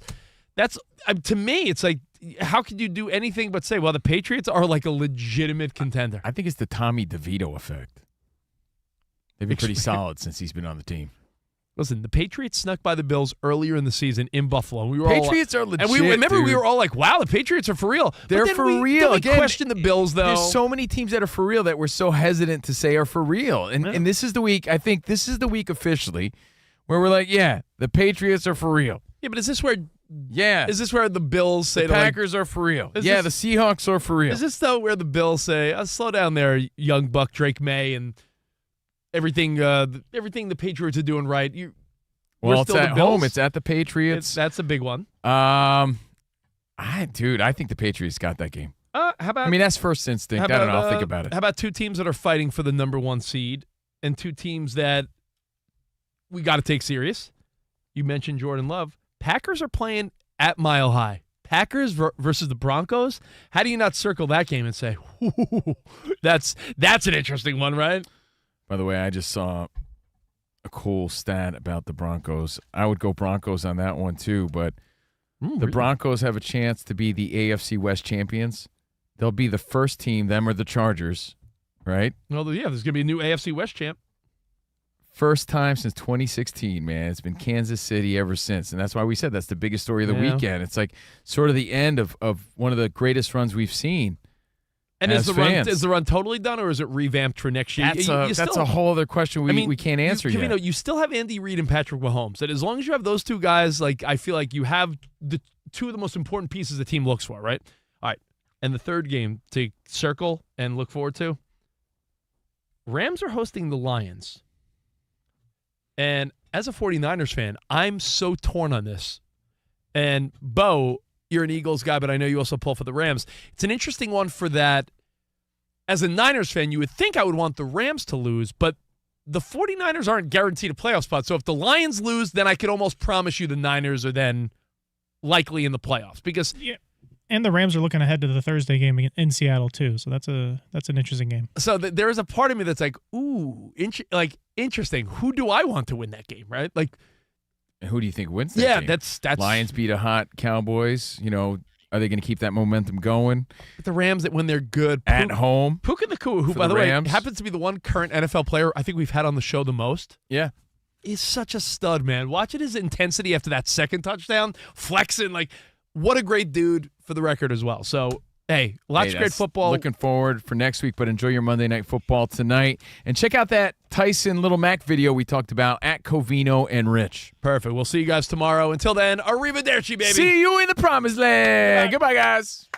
to me, it's like, how could you do anything but say, well, the Patriots are like a legitimate contender? I think it's the Tommy DeVito effect. They've been pretty solid since he's been on the team. Listen, the Patriots snuck by the Bills earlier in the season in Buffalo. We were Patriots are legit, and we dude. We were all like, wow, the Patriots are for real. They're for real. Then we question the Bills, though. There's so many teams that are for real that we're so hesitant to say are for real. And this is the week, I think this is the week officially where we're like, yeah, the Patriots are for real. Yeah, but is this where the Bills say the Packers are for real? Yeah, the Seahawks are for real. Is this, though, where the Bills say, slow down there, young buck Drake May, and everything the Patriots are doing right? Well, it's at home. It's at the Patriots. That's a big one. I think the Patriots got that game. How about? I mean, that's first instinct. I don't know. I'll think about it. How about 2 teams that are fighting for the number 1 seed and 2 teams that we got to take serious? You mentioned Jordan Love. Packers are playing at Mile High. Packers versus the Broncos. How do you not circle that game and say, that's an interesting one, right? By the way, I just saw a cool stat about the Broncos. I would go Broncos on that one too, but the Broncos have a chance to be the AFC West champions. They'll be the first team, them or the Chargers, right? Well, yeah, there's going to be a new AFC West champ. First time since 2016, man. It's been Kansas City ever since, and that's why we said that's the biggest story of the weekend. It's like sort of the end of one of the greatest runs we've seen. And is the run totally done, or is it revamped for next year? That's a whole other question we can't answer yet. You still have Andy Reid and Patrick Mahomes. And as long as you have those 2 guys, like I feel like you have the 2 of the most important pieces the team looks for, right? All right. And the third game to circle and look forward to, Rams are hosting the Lions. And as a 49ers fan, I'm so torn on this. And Bo, you're an Eagles guy, but I know you also pull for the Rams. It's an interesting one for that. As a Niners fan, you would think I would want the Rams to lose, but the 49ers aren't guaranteed a playoff spot. So if the Lions lose, then I could almost promise you the Niners are then likely in the playoffs. Because and the Rams are looking ahead to the Thursday game in Seattle too. So that's an interesting game. So there is a part of me that's like, ooh, interesting. Who do I want to win that game, right? Like, and who do you think wins that game? That's Lions beat a hot Cowboys. Are they going to keep that momentum going? But the Rams, that when they're good at home, Puka Nacua, who by the way happens to be the one current NFL player I think we've had on the show the most. Yeah, he's such a stud, man. Watching his intensity after that second touchdown, flexing, like what a great dude for the record as well. So. Hey, lots of great football. Looking forward for next week, but enjoy your Monday Night Football tonight. And check out that Tyson Little Mac video we talked about at Covino and Rich. Perfect. We'll see you guys tomorrow. Until then, arrivederci, baby. See you in the promised land. Goodbye, guys.